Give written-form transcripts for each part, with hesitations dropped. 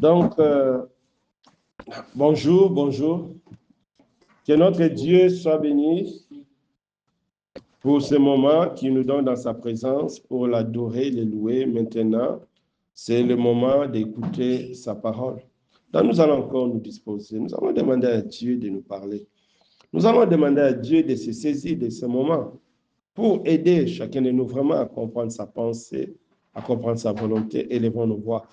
Donc, bonjour, bonjour. Que notre Dieu soit béni pour ce moment qu'il nous donne dans sa présence pour l'adorer, le louer. Maintenant, c'est le moment d'écouter sa parole. Donc, nous allons encore nous disposer. Nous allons demander à Dieu de nous parler. Nous allons demander à Dieu de se saisir de ce moment pour aider chacun de nous vraiment à comprendre sa pensée, à comprendre sa volonté. Élevons nos voix.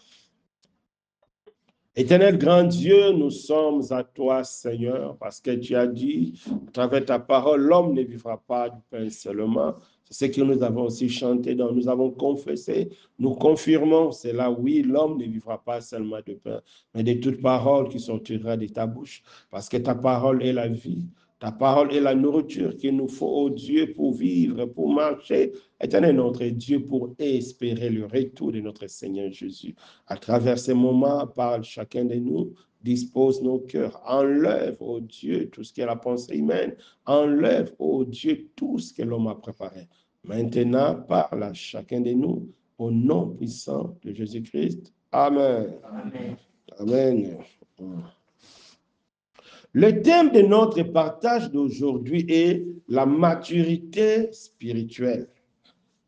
Éternel grand Dieu, nous sommes à toi, Seigneur, parce que tu as dit, à travers ta parole, l'homme ne vivra pas du pain seulement. C'est ce que nous avons aussi chanté, donc nous avons confessé, nous confirmons cela, oui, l'homme ne vivra pas seulement de pain, mais de toute parole qui sortira de ta bouche, parce que ta parole est la vie. Ta parole est la nourriture qu'il nous faut, oh Dieu, pour vivre, pour marcher. Éternel notre Dieu, pour espérer le retour de notre Seigneur Jésus. À travers ces moments, parle chacun de nous, dispose nos cœurs, enlève, oh Dieu, tout ce qui est la pensée humaine, enlève, oh Dieu, tout ce que l'homme a préparé. Maintenant, parle à chacun de nous, au nom puissant de Jésus-Christ. Amen. Amen. Amen. Le thème de notre partage d'aujourd'hui est la maturité spirituelle.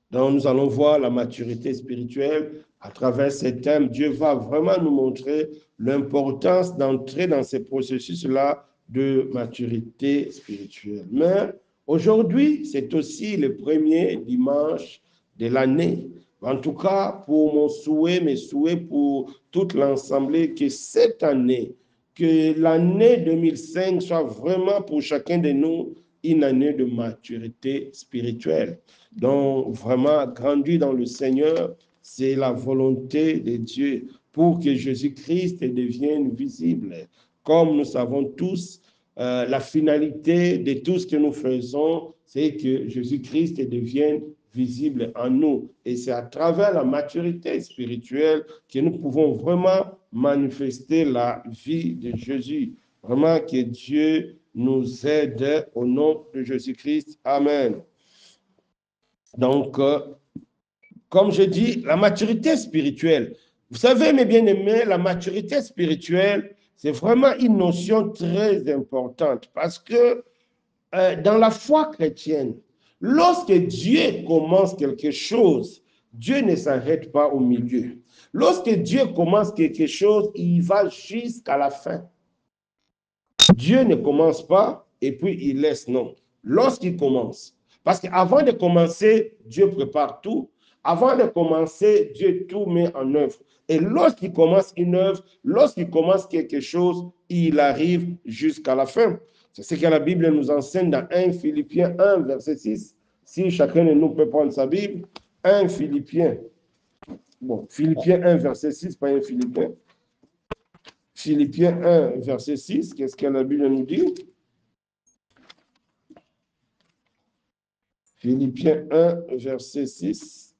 Donc, nous allons voir la maturité spirituelle à travers ces thèmes. Dieu va vraiment nous montrer l'importance d'entrer dans ces processus-là de maturité spirituelle. Mais aujourd'hui, c'est aussi le premier dimanche de l'année. En tout cas, pour mon souhait, mes souhaits pour toute l'Assemblée, que cette année, que l'année 2005 soit vraiment pour chacun de nous une année de maturité spirituelle. Donc, vraiment, grandir dans le Seigneur, c'est la volonté de Dieu pour que Jésus-Christ devienne visible. Comme nous savons tous, la finalité de tout ce que nous faisons, c'est que Jésus-Christ devienne visible en nous. Et c'est à travers la maturité spirituelle que nous pouvons vraiment manifester la vie de Jésus. Vraiment que Dieu nous aide au nom de Jésus-Christ. Amen. Donc, comme je dis, la maturité spirituelle. Vous savez, mes bien-aimés, la maturité spirituelle, c'est vraiment une notion très importante parce que dans la foi chrétienne, lorsque Dieu commence quelque chose, Dieu ne s'arrête pas au milieu. Lorsque Dieu commence quelque chose, il va jusqu'à la fin. Dieu ne commence pas et puis il laisse, non. Lorsqu'il commence, parce qu'avant de commencer, Dieu prépare tout. Avant de commencer, Dieu tout met en œuvre. Et lorsqu'il commence une œuvre, lorsqu'il commence quelque chose, il arrive jusqu'à la fin. C'est ce que la Bible nous enseigne dans 1 Philippiens 1, verset 6. Si chacun de nous peut prendre sa Bible, 1 Philippiens. Bon, Philippiens 1, verset 6, pas 1 Philippiens. Philippiens 1, verset 6, qu'est-ce que la Bible nous dit? Philippiens 1, verset 6.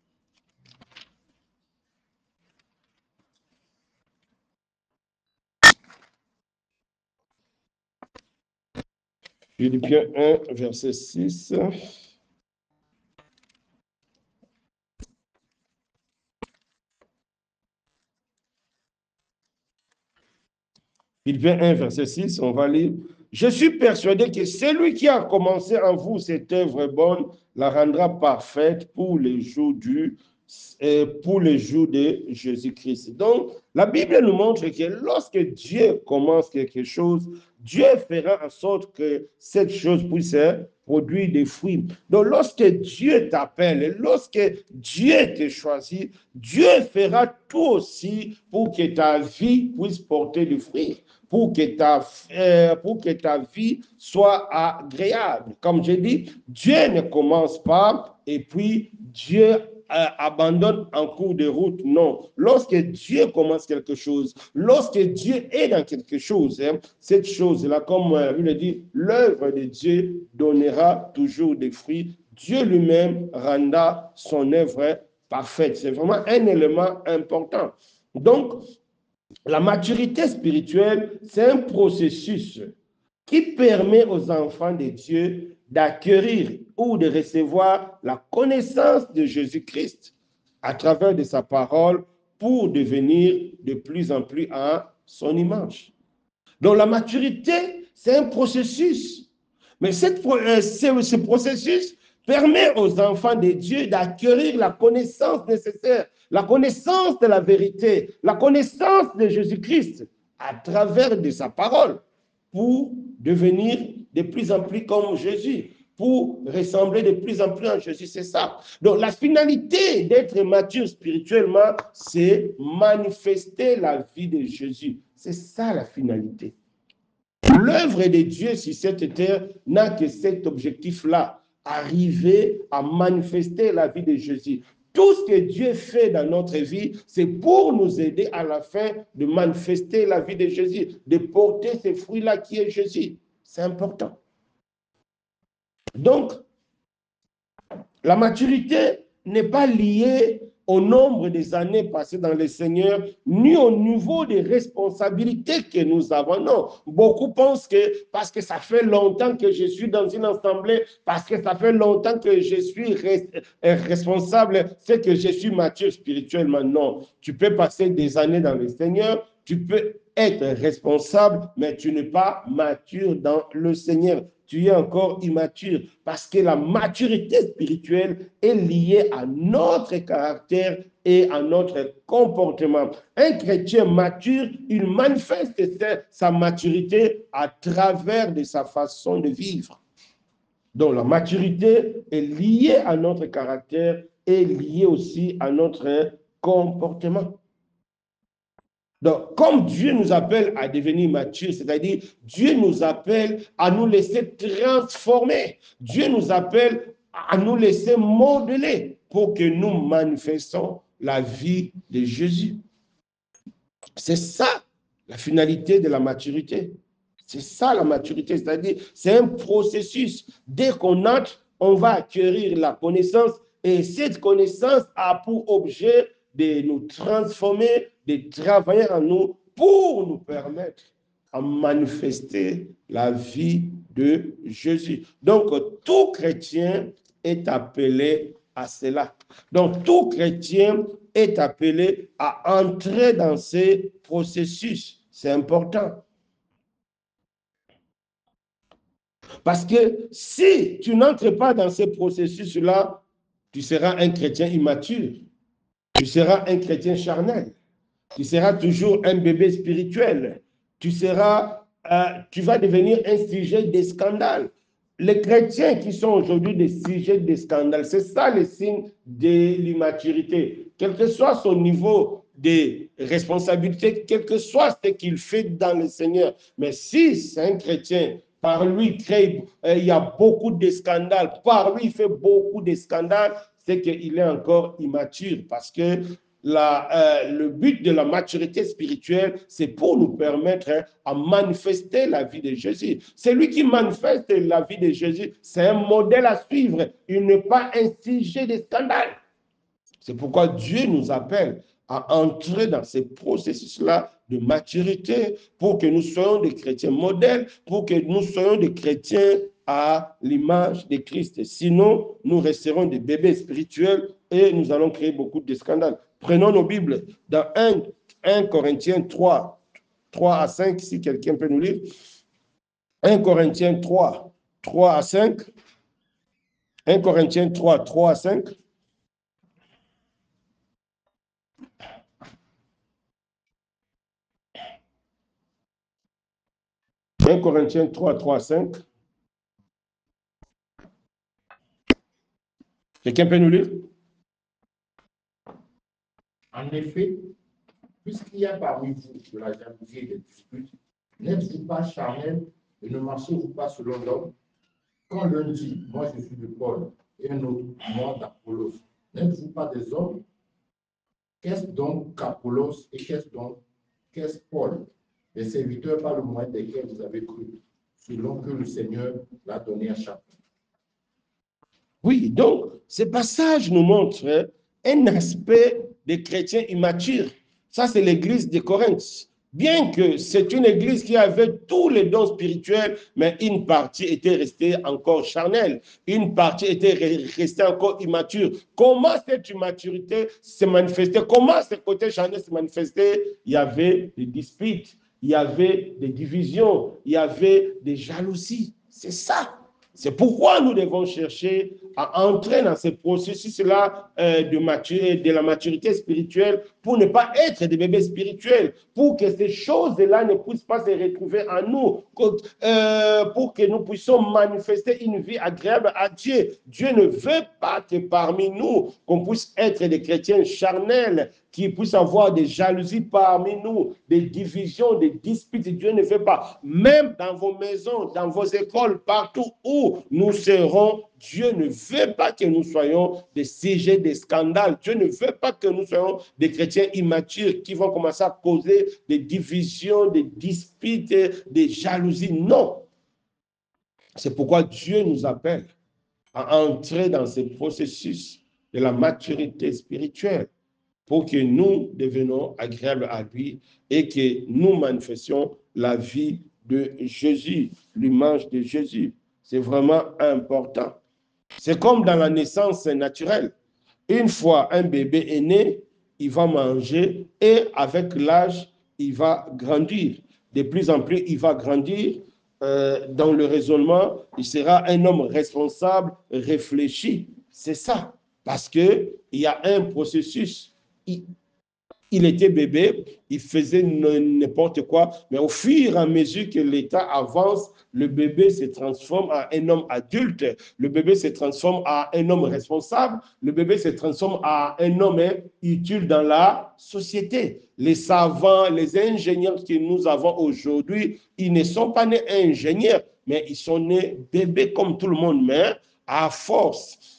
Philippiens 1, verset 6. Philippiens 1, verset 6, on va lire. Je suis persuadé que celui qui a commencé en vous cette œuvre bonne la rendra parfaite pour les jours de Jésus-Christ. Donc, la Bible nous montre que lorsque Dieu commence quelque chose, Dieu fera en sorte que cette chose puisse produire des fruits. Donc, lorsque Dieu t'appelle, lorsque Dieu te choisit, Dieu fera tout aussi pour que ta vie puisse porter des fruits, pour que ta vie soit agréable. Comme je dis, Dieu ne commence pas et puis Dieu abandonne en cours de route. Non. Lorsque Dieu commence quelque chose, lorsque Dieu est dans quelque chose, cette chose-là, comme la Bible dit, l'œuvre de Dieu donnera toujours des fruits. Dieu lui-même rendra son œuvre parfaite. C'est vraiment un élément important. Donc, la maturité spirituelle, c'est un processus qui permet aux enfants de Dieu d'acquérir ou de recevoir la connaissance de Jésus-Christ à travers de sa parole pour devenir de plus en plus à son image. Donc la maturité, c'est un processus. Mais ce processus permet aux enfants de Dieu d'acquérir la connaissance nécessaire, la connaissance de la vérité, la connaissance de Jésus-Christ à travers de sa parole pour devenir de plus en plus comme Jésus, pour ressembler de plus en plus à Jésus. C'est ça. Donc la finalité d'être mature spirituellement, c'est manifester la vie de Jésus. C'est ça la finalité. L'œuvre de Dieu sur cette terre n'a que cet objectif-là, arriver à manifester la vie de Jésus. Tout ce que Dieu fait dans notre vie, c'est pour nous aider à la fin de manifester la vie de Jésus, de porter ce fruit-là qui est Jésus. C'est important. Donc, la maturité n'est pas liée au nombre des années passées dans le Seigneur, ni au niveau des responsabilités que nous avons. Non, beaucoup pensent que parce que ça fait longtemps que je suis dans une assemblée, parce que ça fait longtemps que je suis responsable, c'est que je suis mature spirituellement. Non, tu peux passer des années dans le Seigneur, tu peux être responsable, mais tu n'es pas mature dans le Seigneur. Tu es encore immature parce que la maturité spirituelle est liée à notre caractère et à notre comportement. Un chrétien mature, il manifeste sa maturité à travers de sa façon de vivre. Donc la maturité est liée à notre caractère et liée aussi à notre comportement. Donc, comme Dieu nous appelle à devenir matures, c'est-à-dire Dieu nous appelle à nous laisser transformer. Dieu nous appelle à nous laisser modeler pour que nous manifestons la vie de Jésus. C'est ça la finalité de la maturité. C'est ça la maturité, c'est-à-dire c'est un processus. Dès qu'on entre, on va acquérir la connaissance et cette connaissance a pour objet de nous transformer, de travailler en nous pour nous permettre à manifester la vie de Jésus. Donc, tout chrétien est appelé à cela. Donc, tout chrétien est appelé à entrer dans ces processus. C'est important. Parce que si tu n'entres pas dans ces processus-là, tu seras un chrétien immature. Tu seras un chrétien charnel. Tu seras toujours un bébé spirituel. Tu vas devenir un sujet de scandale. Les chrétiens qui sont aujourd'hui des sujets de scandale, c'est ça le signe de l'immaturité. Quel que soit son niveau de responsabilité, quel que soit ce qu'il fait dans le Seigneur. Mais si c'est un chrétien, par lui, il y a beaucoup de scandales, par lui, il fait beaucoup de scandales, c'est qu'il est encore immature parce que le but de la maturité spirituelle, c'est pour nous permettre à manifester la vie de Jésus. Celui qui manifeste la vie de Jésus, c'est un modèle à suivre. Il n'est pas un sujet de scandale. C'est pourquoi Dieu nous appelle à entrer dans ces processus-là de maturité pour que nous soyons des chrétiens modèles, pour que nous soyons des chrétiens à l'image de Christ. Sinon, nous resterons des bébés spirituels et nous allons créer beaucoup de scandales. Prenons nos Bibles dans 1 Corinthiens 3, 3 à 5, si quelqu'un peut nous lire. 1 Corinthiens 3, 3 à 5. 1 Corinthiens 3, 3 à 5. « 1 Corinthiens 3, 3 à 5. Quelqu'un peut nous lire? En effet, puisqu'il y a parmi vous de la jalousie et des disputes, n'êtes-vous pas charnels et ne marchez-vous pas selon l'homme? Quand l'un dit, moi je suis de Paul, et un autre, moi d'Apollos, n'êtes-vous pas des hommes? Qu'est-ce donc qu'Apollos et qu'est-ce Paul? Des serviteurs par le moyen desquels vous avez cru, selon que le Seigneur l'a donné à chacun. Oui, donc, ce passage nous montre un aspect des chrétiens immatures. Ça, c'est l'église de Corinthe. Bien que c'est une église qui avait tous les dons spirituels, mais une partie était restée encore charnelle, une partie était restée encore immature. Comment cette immaturité se manifestait? Comment ce côté charnel se manifestait? Il y avait des disputes, il y avait des divisions, il y avait des jalousies. C'est ça. C'est pourquoi nous devons chercher à entrer dans ce processus-là de la maturité spirituelle pour ne pas être des bébés spirituels, pour que ces choses-là ne puissent pas se retrouver en nous, pour que nous puissions manifester une vie agréable à Dieu. Dieu ne veut pas que parmi nous, qu'on puisse être des chrétiens charnels, qui puissent avoir des jalousies parmi nous, des divisions, des disputes. Dieu ne veut pas. Même dans vos maisons, dans vos écoles, partout où nous serons, Dieu ne veut pas que nous soyons des sujets des scandales. Dieu ne veut pas que nous soyons des chrétiens immatures qui vont commencer à causer des divisions, des disputes, des jalousies. Non. C'est pourquoi Dieu nous appelle à entrer dans ce processus de la maturité spirituelle pour que nous devenions agréables à lui et que nous manifestions la vie de Jésus, l'image de Jésus. C'est vraiment important. C'est comme dans la naissance naturelle. Une fois un bébé est né, il va manger et avec l'âge, il va grandir. De plus en plus, il va grandir dans le raisonnement. Il sera un homme responsable, réfléchi. C'est ça. Parce qu'il y a un processus. Il était bébé, il faisait n'importe quoi, mais au fur et à mesure que l'État avance, le bébé se transforme en un homme adulte, le bébé se transforme en un homme responsable, le bébé se transforme en un homme utile dans la société. Les savants, les ingénieurs que nous avons aujourd'hui, ils ne sont pas nés ingénieurs, mais ils sont nés bébés comme tout le monde, mais à force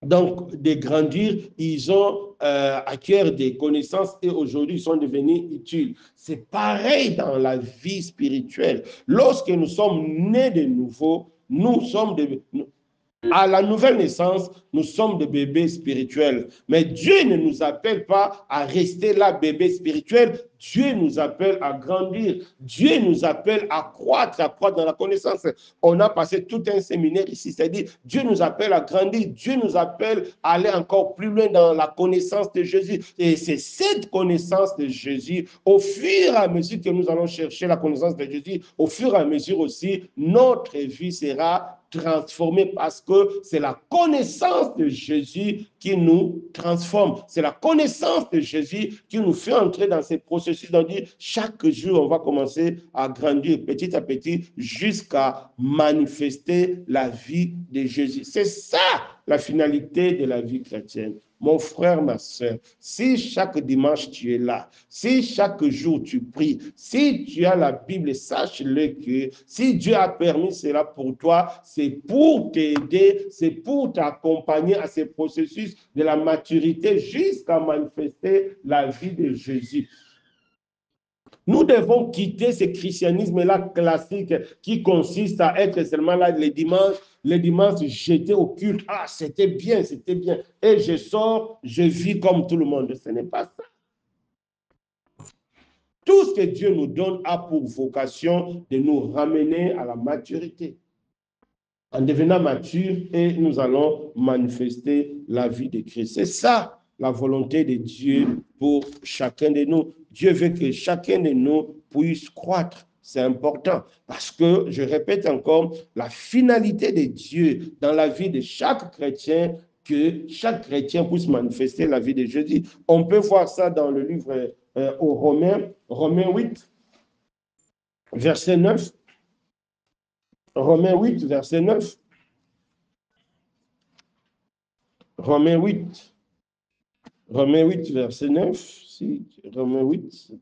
donc de grandir, ils ont acquis des connaissances et aujourd'hui ils sont devenus utiles. C'est pareil dans la vie spirituelle. Lorsque nous sommes nés de nouveau, nous sommes à la nouvelle naissance, nous sommes des bébés spirituels. Mais Dieu ne nous appelle pas à rester là, bébés spirituels. Dieu nous appelle à grandir. Dieu nous appelle à croître dans la connaissance. On a passé tout un séminaire ici, c'est-à-dire Dieu nous appelle à grandir. Dieu nous appelle à aller encore plus loin dans la connaissance de Jésus. Et c'est cette connaissance de Jésus, au fur et à mesure que nous allons chercher la connaissance de Jésus, au fur et à mesure aussi, notre vie sera transformé parce que c'est la connaissance de Jésus qui nous transforme. C'est la connaissance de Jésus qui nous fait entrer dans ces processus d'en dire chaque jour, on va commencer à grandir petit à petit jusqu'à manifester la vie de Jésus. C'est ça la finalité de la vie chrétienne. Mon frère, ma soeur, si chaque dimanche tu es là, si chaque jour tu pries, si tu as la Bible, sache-le que si Dieu a permis cela pour toi, c'est pour t'aider, c'est pour t'accompagner à ce processus de la maturité jusqu'à manifester la vie de Jésus. Nous devons quitter ce christianisme-là classique qui consiste à être seulement là les dimanches jetés au culte. Ah, c'était bien, c'était bien. Et je sors, je vis comme tout le monde. Ce n'est pas ça. Tout ce que Dieu nous donne a pour vocation de nous ramener à la maturité. En devenant mature, et nous allons manifester la vie de Christ. C'est ça la volonté de Dieu pour chacun de nous. Dieu veut que chacun de nous puisse croître. C'est important parce que, je répète encore, la finalité de Dieu dans la vie de chaque chrétien, que chaque chrétien puisse manifester la vie de Jésus. On peut voir ça dans le livre aux Romains 8, verset 9. Romains 8, verset 9. Romains 8, verset 9. Si, Romains 8,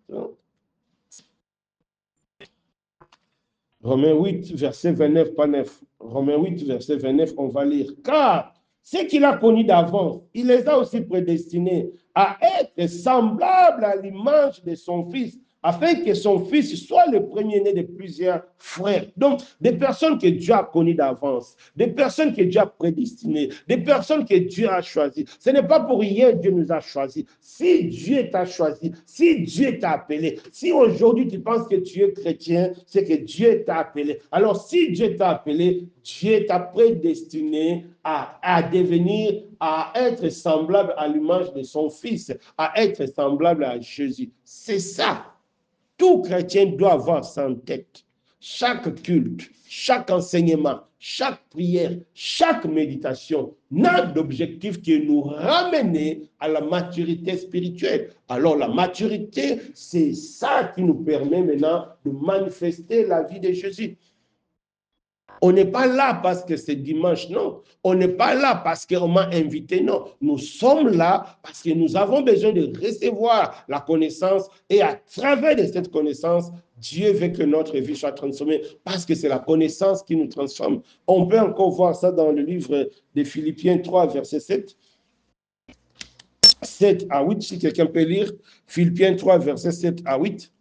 Romains 8, verset 29, pas 9. Romains 8, verset 29, on va lire. Car ce qu'il a connu d'avance, il les a aussi prédestinés à être semblables à l'image de son Fils, afin que son fils soit le premier-né de plusieurs frères. Donc, des personnes que Dieu a connues d'avance, des personnes que Dieu a prédestinées, des personnes que Dieu a choisies. Ce n'est pas pour rien que Dieu nous a choisis. Si Dieu t'a choisi, si Dieu t'a appelé, si aujourd'hui tu penses que tu es chrétien, c'est que Dieu t'a appelé. Alors, si Dieu t'a appelé, Dieu t'a prédestiné à devenir, à être semblable à l'image de son Fils, à être semblable à Jésus. C'est ça. Tout chrétien doit avoir ça en tête. Chaque culte, chaque enseignement, chaque prière, chaque méditation n'a d'objectif que nous ramener à la maturité spirituelle. Alors la maturité, c'est ça qui nous permet maintenant de manifester la vie de Jésus. On n'est pas là parce que c'est dimanche, non. On n'est pas là parce qu'on m'a invité, non. Nous sommes là parce que nous avons besoin de recevoir la connaissance et à travers de cette connaissance, Dieu veut que notre vie soit transformée parce que c'est la connaissance qui nous transforme. On peut encore voir ça dans le livre de Philippiens 3, verset 7. 7 à 8, si quelqu'un peut lire. Philippiens 3, verset 7 à 8.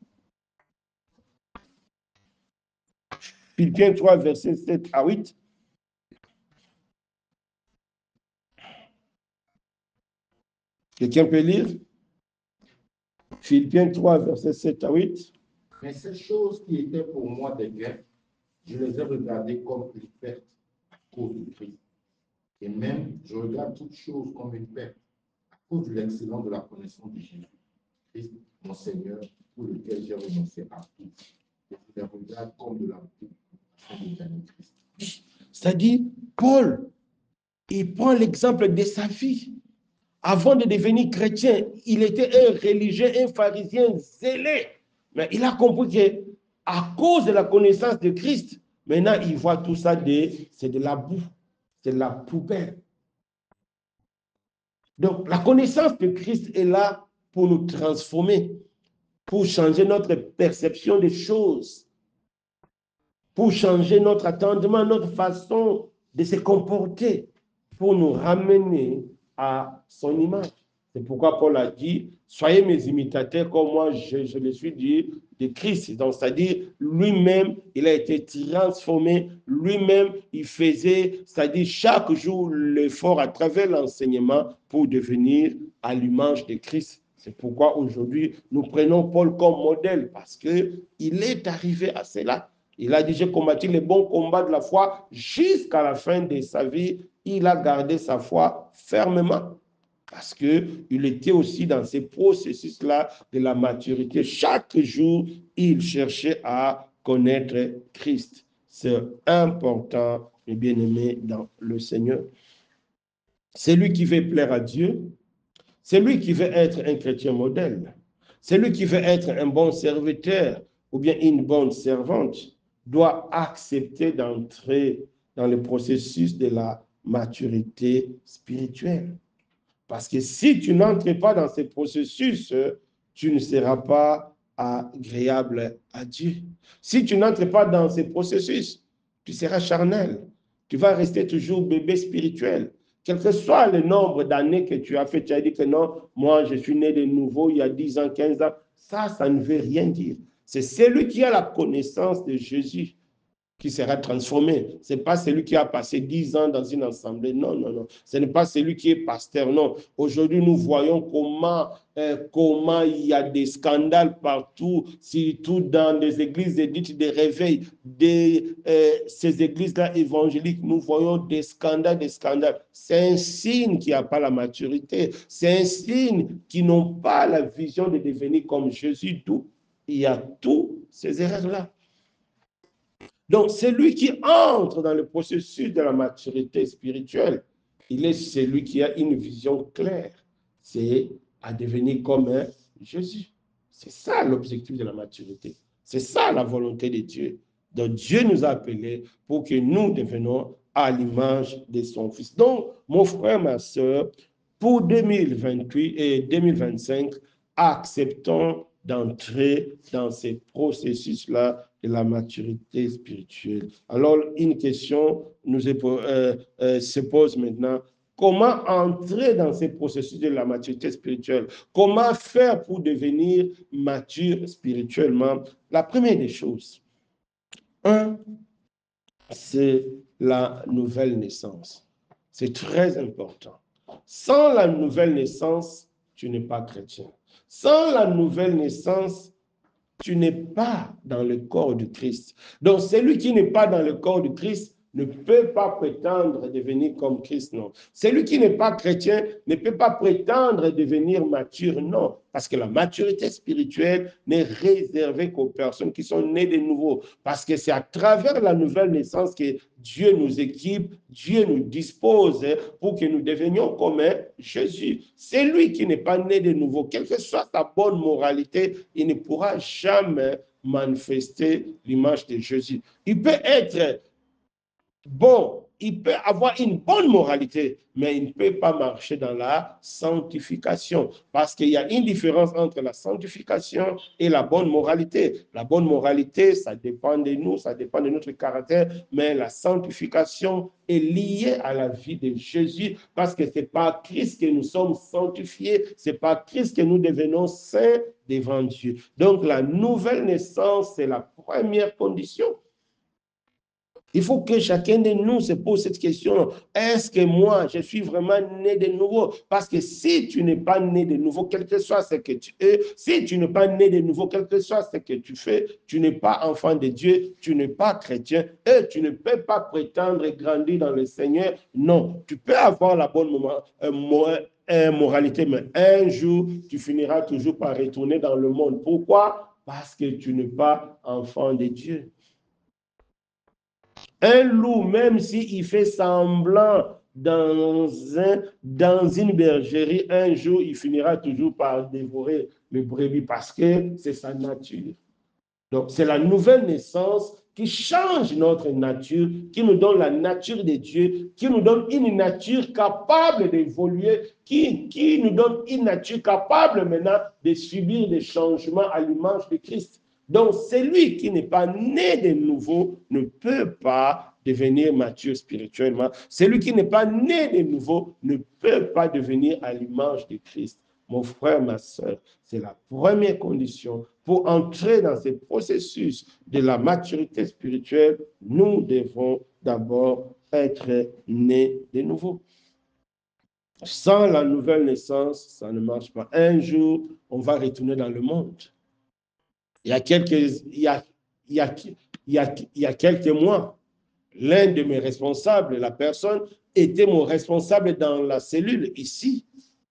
Philippiens 3, verset 7 à 8. Quelqu'un peut lire? Philippiens 3, verset 7 à 8. Mais ces choses qui étaient pour moi des gains, je les ai regardées comme une perte à cause du Christ. Et même, je regarde toutes choses comme une perte à cause de l'excellence de la connaissance de Jésus-Christ, mon Seigneur, pour lequel j'ai renoncé à tout. Et je les regarde comme de la boue afin de gagner Christ. C'est-à-dire, Paul, il prend l'exemple de sa vie. Avant de devenir chrétien, il était un religieux, un pharisien zélé. Mais il a compris qu'à cause de la connaissance de Christ, maintenant il voit tout ça, c'est de la boue, c'est de la poubelle. Donc la connaissance de Christ est là pour nous transformer, pour changer notre perception des choses, pour changer notre attendement, notre façon de se comporter, pour nous ramener à son image. C'est pourquoi Paul a dit, soyez mes imitateurs comme moi je le suis de Christ. Donc, c'est-à-dire, lui-même, il a été transformé, lui-même, il faisait, c'est-à-dire, chaque jour, l'effort à travers l'enseignement pour devenir à l'image de Christ. C'est pourquoi aujourd'hui, nous prenons Paul comme modèle, parce qu'il est arrivé à cela. Il a dit, j'ai combattu le bon combat de la foi jusqu'à la fin de sa vie. Il a gardé sa foi fermement parce qu'il était aussi dans ces processus-là de la maturité. Chaque jour, il cherchait à connaître Christ. C'est important, mes bien-aimés, dans le Seigneur. C'est lui qui veut plaire à Dieu. C'est lui qui veut être un chrétien modèle. C'est lui qui veut être un bon serviteur ou bien une bonne servante, doit accepter d'entrer dans le processus de la maturité spirituelle. Parce que si tu n'entres pas dans ce processus, tu ne seras pas agréable à Dieu. Si tu n'entres pas dans ce processus, tu seras charnel. Tu vas rester toujours bébé spirituel. Quel que soit le nombre d'années que tu as fait, tu as dit que non, moi je suis né de nouveau il y a 10 ans, 15 ans. Ça ne veut rien dire. C'est celui qui a la connaissance de Jésus qui sera transformé. Ce n'est pas celui qui a passé 10 ans dans une assemblée. Non, non, non. Ce n'est pas celui qui est pasteur. Non. Aujourd'hui, nous voyons comment il y a des scandales partout, surtout dans des églises dites de réveil, ces églises-là évangéliques. Nous voyons des scandales, des scandales. C'est un signe qu'il n'y a pas la maturité. C'est un signe qu'ils n'ont pas la vision de devenir comme Jésus. D'où il y a tous ces erreurs-là. Donc, celui qui entre dans le processus de la maturité spirituelle, il est celui qui a une vision claire. C'est à devenir comme Jésus. C'est ça l'objectif de la maturité. C'est ça la volonté de Dieu. Donc, Dieu nous a appelés pour que nous devenions à l'image de son Fils. Donc, mon frère, ma soeur, pour 2028 et 2025, acceptons d'entrer dans ces processus-là de la maturité spirituelle. Alors, une question se pose maintenant. comment entrer dans ces processus de la maturité spirituelle, comment faire pour devenir mature spirituellement. La première des choses, c'est la nouvelle naissance. C'est très important. Sans la nouvelle naissance, tu n'es pas chrétien. Sans la nouvelle naissance, tu n'es pas dans le corps du Christ. Donc, celui qui n'est pas dans le corps du Christ ne peut pas prétendre devenir comme Christ, non. Celui qui n'est pas chrétien ne peut pas prétendre devenir mature, non. Parce que la maturité spirituelle n'est réservée qu'aux personnes qui sont nées de nouveau. Parce que c'est à travers la nouvelle naissance que Dieu nous équipe, Dieu nous dispose pour que nous devenions comme Jésus. C'est lui qui n'est pas né de nouveau. Quelle que soit sa bonne moralité, il ne pourra jamais manifester l'image de Jésus. Il peut être bon, il peut avoir une bonne moralité, mais il ne peut pas marcher dans la sanctification. Parce qu'il y a une différence entre la sanctification et la bonne moralité. La bonne moralité, ça dépend de nous, ça dépend de notre caractère, mais la sanctification est liée à la vie de Jésus, parce que ce n'est pas Christ que nous sommes sanctifiés, ce n'est pas Christ que nous devenons saints devant Dieu. Donc la nouvelle naissance, c'est la première condition. Il faut que chacun de nous se pose cette question. Est-ce que moi, je suis vraiment né de nouveau? Parce que si tu n'es pas né de nouveau, quel que soit ce que tu es, si tu n'es pas né de nouveau, quel que soit ce que tu fais, tu n'es pas enfant de Dieu, tu n'es pas chrétien et tu ne peux pas prétendre grandir dans le Seigneur. Non, tu peux avoir la bonne moralité, mais un jour, tu finiras toujours par retourner dans le monde. Pourquoi? Parce que tu n'es pas enfant de Dieu. Un loup, même s'il fait semblant dans une bergerie, un jour, il finira toujours par dévorer les brebis parce que c'est sa nature. Donc, c'est la nouvelle naissance qui change notre nature, qui nous donne la nature de Dieu, qui nous donne une nature capable d'évoluer, qui nous donne une nature capable maintenant de subir des changements à l'image de Christ. Donc, celui qui n'est pas né de nouveau ne peut pas devenir mature spirituellement. Celui qui n'est pas né de nouveau ne peut pas devenir à l'image de Christ. Mon frère, ma soeur, c'est la première condition pour entrer dans ce processus de la maturité spirituelle. Nous devons d'abord être nés de nouveau. Sans la nouvelle naissance, ça ne marche pas. Un jour, on va retourner dans le monde. Il y a quelques mois, l'un de mes responsables, la personne, était mon responsable dans la cellule ici.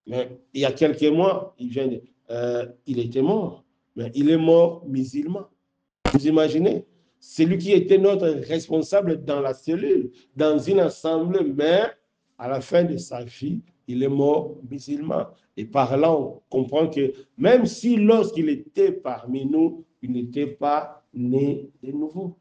Mais il y a quelques mois, il était mort. Mais il est mort musulman. Vous imaginez? Celui qui était notre responsable dans la cellule, dans une assemblée, mais à la fin de sa vie, il est mort musulman. Et par là, on comprend que même si lorsqu'il était parmi nous, il n'était pas né de nouveau.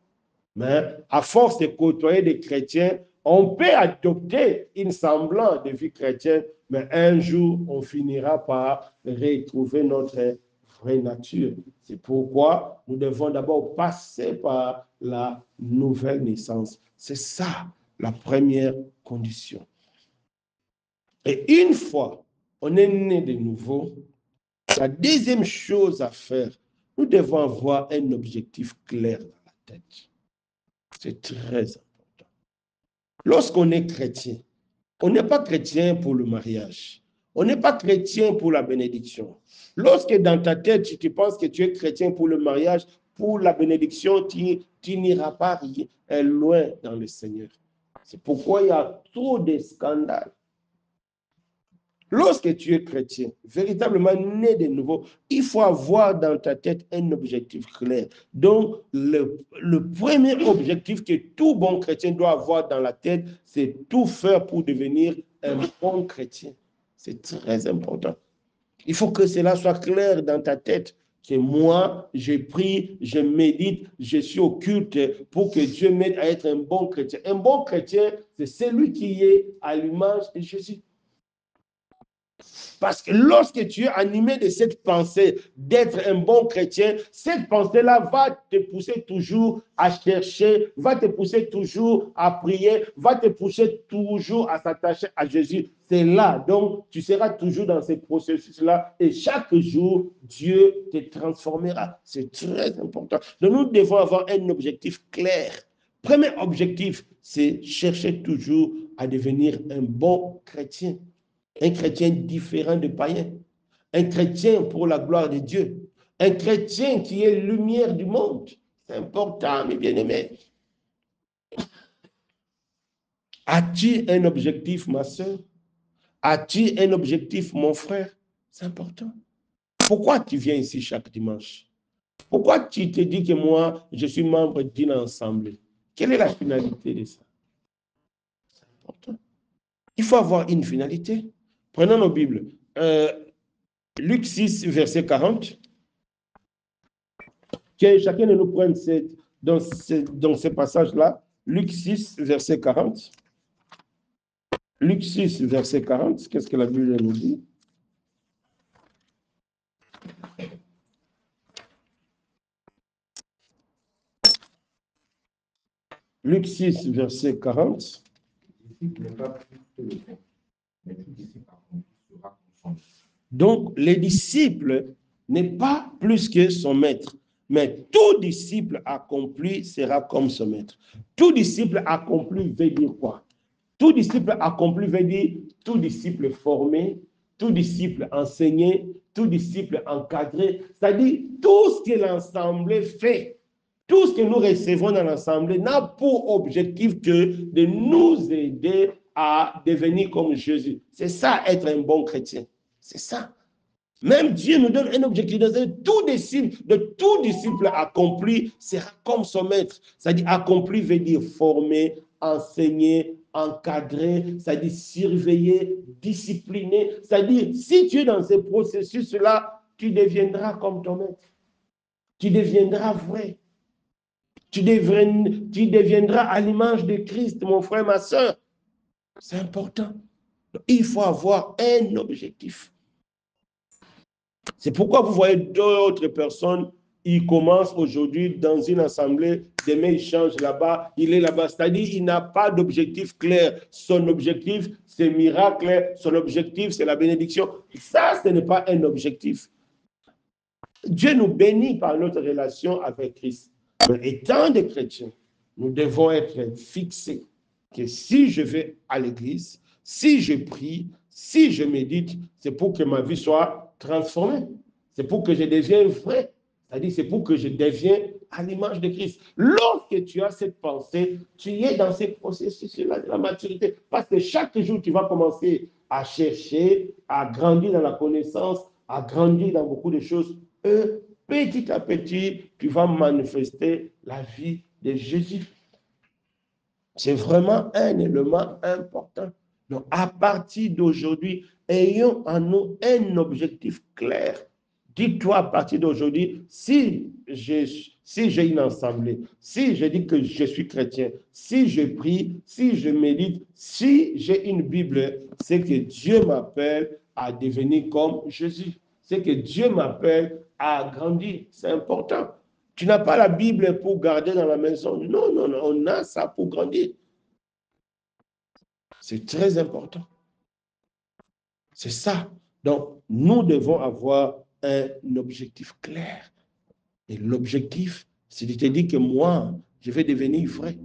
Mais à force de côtoyer des chrétiens, on peut adopter une semblance de vie chrétienne, mais un jour, on finira par retrouver notre vraie nature. C'est pourquoi nous devons d'abord passer par la nouvelle naissance. C'est ça la première condition. Et une fois on est né de nouveau, la deuxième chose à faire, nous devons avoir un objectif clair dans la tête. C'est très important. Lorsqu'on est chrétien, on n'est pas chrétien pour le mariage. On n'est pas chrétien pour la bénédiction. Lorsque dans ta tête, tu penses que tu es chrétien pour le mariage, pour la bénédiction, tu n'iras pas loin dans le Seigneur. C'est pourquoi il y a trop de scandales. Lorsque tu es chrétien, véritablement né de nouveau, il faut avoir dans ta tête un objectif clair. Donc, le premier objectif que tout bon chrétien doit avoir dans la tête, c'est tout faire pour devenir un bon chrétien. C'est très important. Il faut que cela soit clair dans ta tête. Que moi, je prie, je médite, je suis au culte pour que Dieu m'aide à être un bon chrétien. Un bon chrétien, c'est celui qui est à l'image de Jésus. Parce que lorsque tu es animé de cette pensée d'être un bon chrétien, cette pensée-là va te pousser toujours à chercher, va te pousser toujours à prier, va te pousser toujours à s'attacher à Jésus. C'est là, donc tu seras toujours dans ce processus-là et chaque jour, Dieu te transformera. C'est très important. Donc nous devons avoir un objectif clair. Premier objectif, c'est chercher toujours à devenir un bon chrétien. Un chrétien différent de païen, un chrétien pour la gloire de Dieu, un chrétien qui est lumière du monde. C'est important, mes bien-aimés. As-tu un objectif, ma soeur? As-tu un objectif, mon frère? C'est important. Pourquoi tu viens ici chaque dimanche? Pourquoi tu te dis que moi, je suis membre d'une assemblée? Quelle est la finalité de ça? C'est important. Il faut avoir une finalité. Prenons nos Bibles. Luc 6, verset 40. Que chacun de nous prenne dans ce passage-là, Luc 6, verset 40. Luc 6, verset 40, qu'est-ce que la Bible nous dit? Luc 6, verset 40. Donc, les disciples n'est pas plus que son maître, mais tout disciple accompli sera comme son maître. Tout disciple accompli veut dire quoi? Tout disciple accompli veut dire tout disciple formé, tout disciple enseigné, tout disciple encadré. C'est-à-dire tout ce que l'Assemblée fait, tout ce que nous recevons dans l'Assemblée n'a pour objectif que de nous aider à devenir comme Jésus. C'est ça, être un bon chrétien. C'est ça. Même Dieu nous donne un objectif. Tout disciple accompli sera comme son maître. C'est-à-dire accompli veut dire former, enseigner, encadrer, c'est-à-dire surveiller, discipliner. C'est-à-dire si tu es dans ce processus-là, tu deviendras comme ton maître. Tu deviendras vrai. Tu deviendras à l'image de Christ, mon frère, ma soeur. C'est important. Il faut avoir un objectif. C'est pourquoi vous voyez d'autres personnes, ils commencent aujourd'hui dans une assemblée, demain ils changent là-bas, il est là-bas. C'est-à-dire qu'il n'a pas d'objectif clair. Son objectif, c'est miracle. Son objectif, c'est la bénédiction. Ça, ce n'est pas un objectif. Dieu nous bénit par notre relation avec Christ. Mais étant des chrétiens, nous devons être fixés que si je vais à l'église, si je prie, si je médite, c'est pour que ma vie soit transformée. C'est pour que je devienne vrai. C'est-à-dire, c'est pour que je devienne à l'image de Christ. Lorsque tu as cette pensée, tu es dans ce processus-là de la maturité. Parce que chaque jour, tu vas commencer à chercher, à grandir dans la connaissance, à grandir dans beaucoup de choses. Petit à petit, tu vas manifester la vie de Jésus. C'est vraiment un élément important. Donc, à partir d'aujourd'hui, ayons en nous un objectif clair. Dis-toi à partir d'aujourd'hui, si j'ai une assemblée, si je dis que je suis chrétien, si je prie, si je médite, si j'ai une Bible, c'est que Dieu m'appelle à devenir comme Jésus. C'est que Dieu m'appelle à grandir. C'est important. Tu n'as pas la Bible pour garder dans la maison. Non, non, non, on a ça pour grandir. C'est très important. C'est ça. Donc, nous devons avoir un objectif clair. Et l'objectif, c'est de te dire que moi, je vais devenir vrai.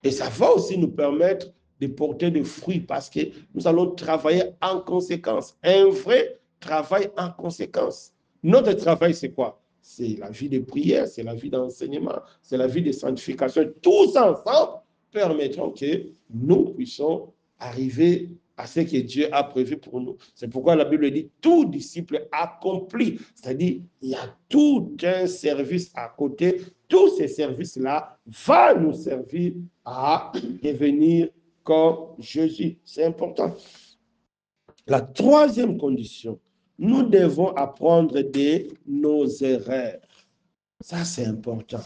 Et ça va aussi nous permettre de porter des fruits parce que nous allons travailler en conséquence. Un vrai travail en conséquence. Notre travail, c'est quoi? C'est la vie de prière, c'est la vie d'enseignement, c'est la vie de sanctification. Tous ensemble permettront que nous puissions arriver à ce que Dieu a prévu pour nous. C'est pourquoi la Bible dit tout disciple accompli. C'est-à-dire, il y a tout un service à côté. Tous ces services-là vont nous servir à devenir comme Jésus. C'est important. La troisième condition, nous devons apprendre de nos erreurs. Ça, c'est important.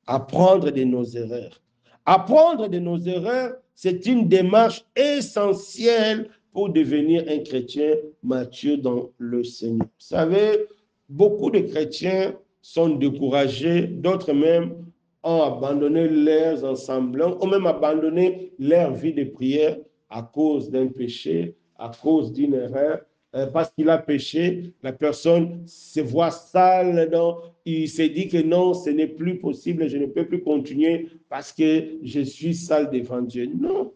Apprendre de nos erreurs. Apprendre de nos erreurs, c'est une démarche essentielle pour devenir un chrétien mature dans le Seigneur? Vous savez, beaucoup de chrétiens sont découragés, d'autres même ont abandonné leurs ensemblants, ont même abandonné leur vie de prière à cause d'un péché, à cause d'une erreur. Parce qu'il a péché, la personne se voit sale, donc il se dit que non, ce n'est plus possible, je ne peux plus continuer parce que je suis sale devant Dieu. Non,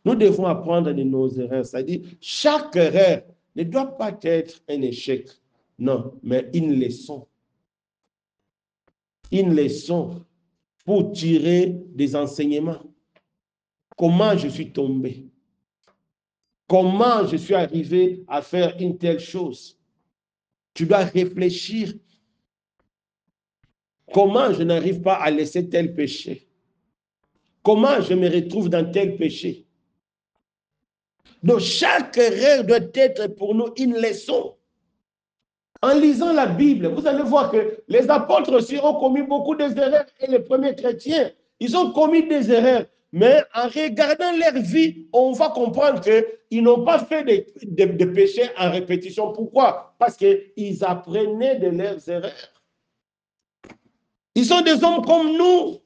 nous devons apprendre de nos erreurs, c'est-à-dire chaque erreur ne doit pas être un échec, non, mais une leçon. Une leçon pour tirer des enseignements. Comment je suis tombé? Comment je suis arrivé à faire une telle chose? Tu dois réfléchir. Comment je n'arrive pas à laisser tel péché? Comment je me retrouve dans tel péché? Donc, chaque erreur doit être pour nous une leçon. En lisant la Bible, vous allez voir que les apôtres aussi ont commis beaucoup d'erreurs et les premiers chrétiens, ils ont commis des erreurs. Mais en regardant leur vie, on va comprendre qu'ils n'ont pas fait de péchés en répétition. Pourquoi? Parce qu'ils apprenaient de leurs erreurs. Ils sont des hommes comme nous.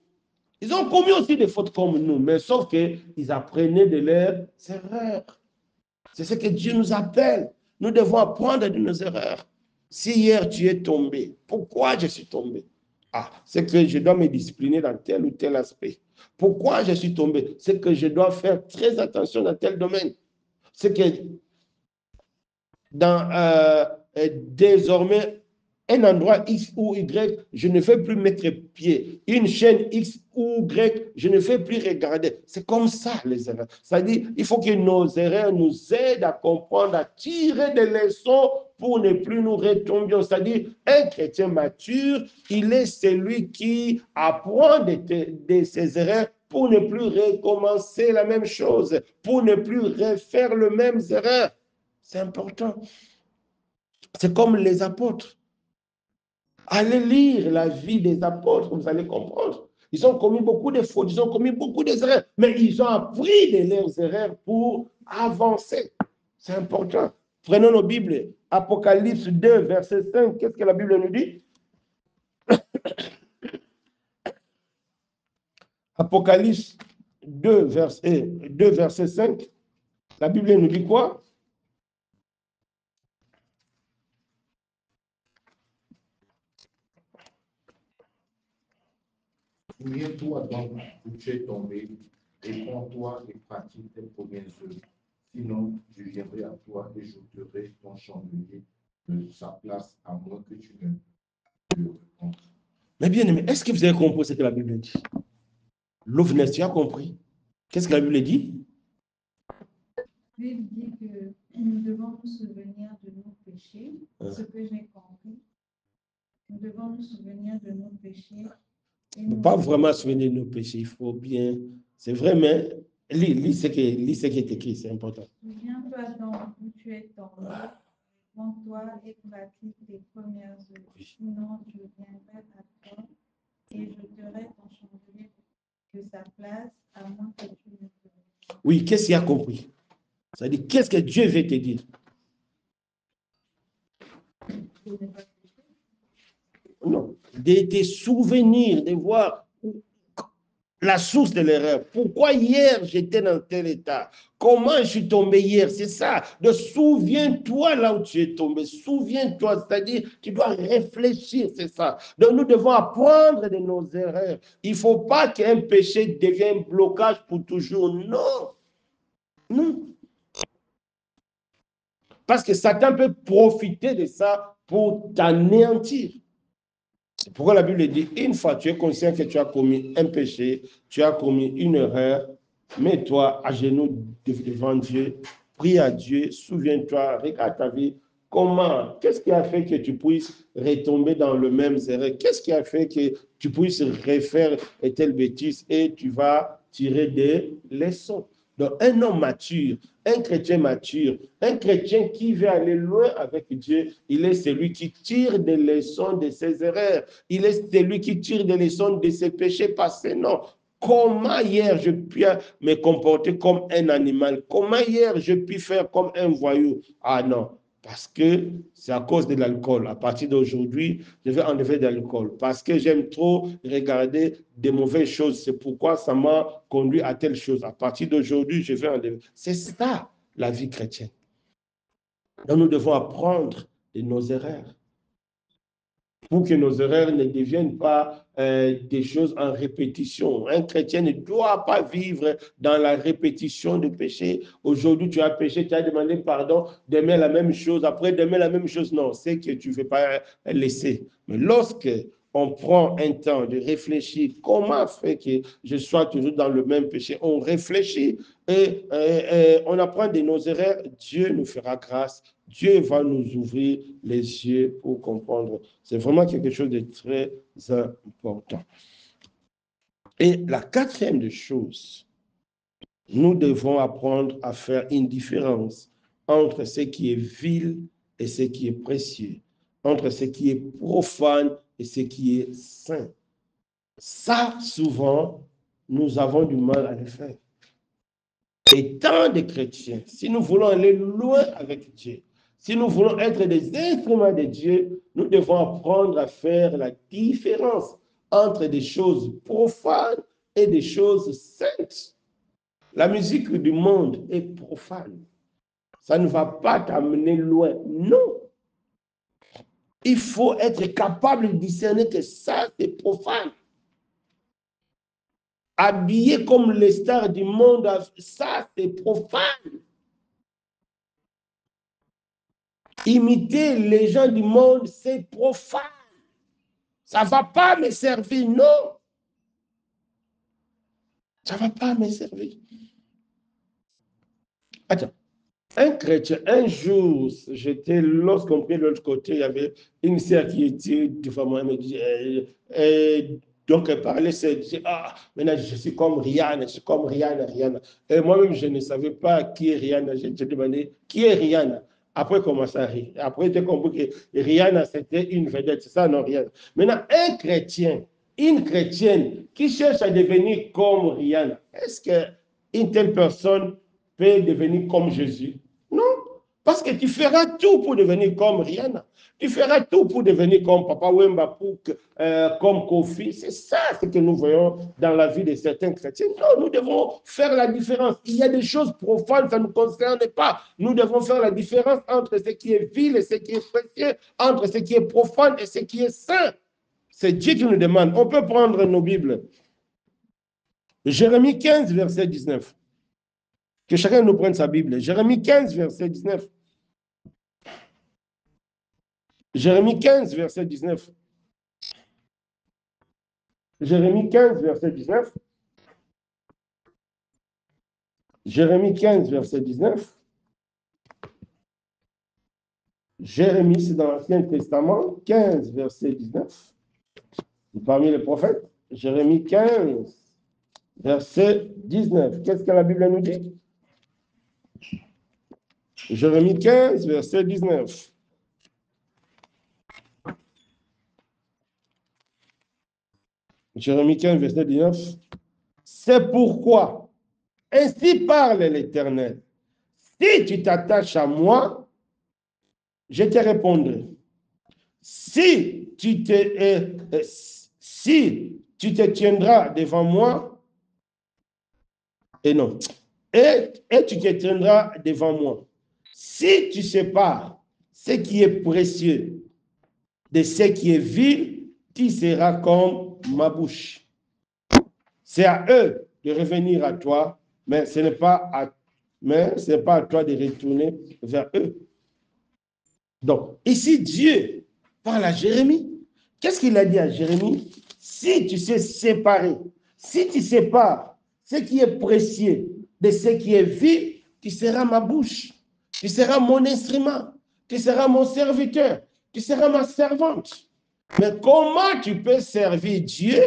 Ils ont commis aussi des fautes comme nous, mais sauf qu'ils apprenaient de leurs erreurs. C'est ce que Dieu nous appelle. Nous devons apprendre de nos erreurs. Si hier tu es tombé, pourquoi je suis tombé? Ah, c'est que je dois me discipliner dans tel ou tel aspect. Pourquoi je suis tombé? C'est que je dois faire très attention dans tel domaine. C'est que désormais, un endroit X ou Y, je ne fais plus mettre pied. Une chaîne X ou Y, je ne fais plus regarder. C'est comme ça, les erreurs. C'est-à-dire, il faut que nos erreurs nous aident à comprendre, à tirer des leçons pour ne plus nous retomber. C'est-à-dire, un chrétien mature, il est celui qui apprend de ses erreurs pour ne plus recommencer la même chose, pour ne plus refaire les mêmes erreurs. C'est important. C'est comme les apôtres. Allez lire la vie des apôtres, vous allez comprendre. Ils ont commis beaucoup de fautes, ils ont commis beaucoup d'erreurs, mais ils ont appris de leurs erreurs pour avancer. C'est important. Prenons nos Bibles. Apocalypse 2, verset 5. Qu'est-ce que la Bible nous dit? Apocalypse 2, verset 5. La Bible nous dit quoi? Souviens-toi donc où tu es tombé et prends-toi et pratique tes premières œuvres. Sinon, je viendrai à toi et j'ôterai ton chandelier de sa place à moins que tu ne le rencontres. Mais bien aimé, est-ce que vous avez compris ce que la Bible dit? Louvnes, tu as compris? Qu'est-ce que la Bible dit? La Bible dit que nous devons nous souvenir de nos péchés, ce que j'ai compris. Nous devons nous souvenir de nos péchés. Ne pas vraiment souvenir de nos péchés, il faut bien. C'est vrai, mais lis ce qui est écrit, c'est important. Souviens-toi donc où tu es tombé, prends-toi et pratique tes premières œuvres. Sinon, je viendrai à toi et j'ôterai ton chandelier de sa place, à moins que tu ne te rencontres. Oui, qu'est-ce qu'il a compris? C'est-à-dire, qu'est-ce que Dieu veut te dire? Non, de te souvenir, de voir la source de l'erreur. Pourquoi hier j'étais dans tel état? Comment je suis tombé hier? C'est ça. De souviens-toi là où tu es tombé. Souviens-toi, c'est-à-dire tu dois réfléchir, c'est ça. Donc nous devons apprendre de nos erreurs. Il ne faut pas qu'un péché devienne un blocage pour toujours. Non. Non. Parce que Satan peut profiter de ça pour t'anéantir. C'est pourquoi la Bible dit, une fois tu es conscient que tu as commis un péché, tu as commis une erreur, mets-toi à genoux devant Dieu, prie à Dieu, souviens-toi, regarde ta vie, comment, qu'est-ce qui a fait que tu puisses retomber dans le même erreur? Qu'est-ce qui a fait que tu puisses refaire telle bêtise et tu vas tirer des leçons? Donc, un homme mature, un chrétien mature, un chrétien qui veut aller loin avec Dieu, il est celui qui tire des leçons de ses erreurs. Il est celui qui tire des leçons de ses péchés passés. Non, Comment hier je puis me comporter comme un animal? Comment hier je puis faire comme un voyou? Ah non, parce que c'est à cause de l'alcool. À partir d'aujourd'hui, je vais enlever de l'alcool. Parce que j'aime trop regarder des mauvaises choses. C'est pourquoi ça m'a conduit à telle chose. À partir d'aujourd'hui, je vais enlever. C'est ça, la vie chrétienne. Donc nous devons apprendre de nos erreurs, pour que nos erreurs ne deviennent pas des choses en répétition. Un chrétien ne doit pas vivre dans la répétition de péché. Aujourd'hui, tu as péché, tu as demandé pardon, demain la même chose, après demain la même chose. Non, c'est que tu ne veux pas laisser. Mais lorsque on prend un temps de réfléchir, comment faire que je sois toujours dans le même péché? On réfléchit et on apprend de nos erreurs. Dieu nous fera grâce. Dieu va nous ouvrir les yeux pour comprendre. C'est vraiment quelque chose de très important. Et la quatrième des choses, nous devons apprendre à faire une différence entre ce qui est vil et ce qui est précieux, entre ce qui est profane et ce qui est saint. Ça, souvent, nous avons du mal à le faire. Étant des chrétiens, si nous voulons aller loin avec Dieu, si nous voulons être des instruments de Dieu, nous devons apprendre à faire la différence entre des choses profanes et des choses saintes. La musique du monde est profane. Ça ne va pas t'amener loin. Non. Il faut être capable de discerner que ça, c'est profane. Habillé comme les stars du monde, ça, c'est profane. Imiter les gens du monde, c'est profane. Ça ne va pas me servir, non. Ça ne va pas me servir. Attends. Un chrétien, un jour, j'étais, lorsqu'on prit de l'autre côté, il y avait une sœur qui était devant moi, elle me dit, donc elle parlait, elle disait, ah, maintenant je suis comme Rihanna, je suis comme Rihanna. Et moi-même, je ne savais pas qui est Rihanna. J'ai demandé, qui est Rihanna? Après, commencer à rire. Après, j'ai compris que Rihanna, c'était une vedette, c'est ça, non, Rihanna. Maintenant, un chrétien, une chrétienne qui cherche à devenir comme Rihanna, est-ce qu'une telle personne peut devenir comme Jésus? Non, parce que tu feras tout pour devenir comme Rihanna. Tu feras tout pour devenir comme Papa Wemba, comme Kofi. C'est ça ce que nous voyons dans la vie de certains chrétiens. Non, nous devons faire la différence. Il y a des choses profanes, ça ne nous concerne pas. Nous devons faire la différence entre ce qui est vil et ce qui est précieux, entre ce qui est profane et ce qui est saint. C'est Dieu qui nous demande. On peut prendre nos Bibles. Jérémie 15, verset 19. Que chacun nous prenne sa Bible. Jérémie 15, verset 19. Jérémie 15, verset 19. Jérémie 15, verset 19. Jérémie 15, verset 19. Jérémie, c'est dans l'Ancien Testament, 15, verset 19. Parmi les prophètes, Jérémie 15, verset 19. Qu'est-ce que la Bible nous dit? Jérémie 15, verset 19. Jérémie 15, verset 19. C'est pourquoi, ainsi parle l'Éternel, si tu t'attaches à moi, je te répondrai. Si tu te tiendras devant moi, et non, et tu te tiendras devant moi. Si tu sépares ce qui est précieux de ce qui est vil, tu seras comme ma bouche. C'est à eux de revenir à toi, mais ce n'est pas à toi de retourner vers eux. Donc, ici, Dieu parle à Jérémie. Qu'est-ce qu'il a dit à Jérémie? Si tu sais séparer, si tu sépares ce qui est précieux de ce qui est vil, tu seras ma bouche, tu seras mon instrument, tu seras mon serviteur, tu seras ma servante. Mais comment tu peux servir Dieu?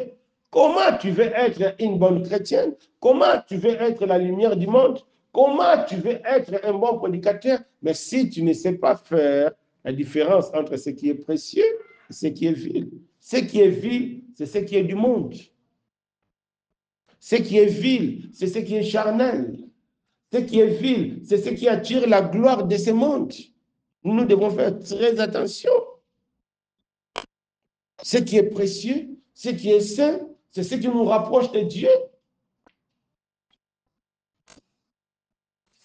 Comment tu veux être une bonne chrétienne? Comment tu veux être la lumière du monde? Comment tu veux être un bon prédicateur? Mais si tu ne sais pas faire la différence entre ce qui est précieux et ce qui est vil. Ce qui est vil, c'est ce qui est du monde. Ce qui est vil, c'est ce qui est charnel. Ce qui est vil, c'est ce qui attire la gloire de ce monde. Nous devons faire très attention. Ce qui est précieux, ce qui est saint, c'est ce qui nous rapproche de Dieu.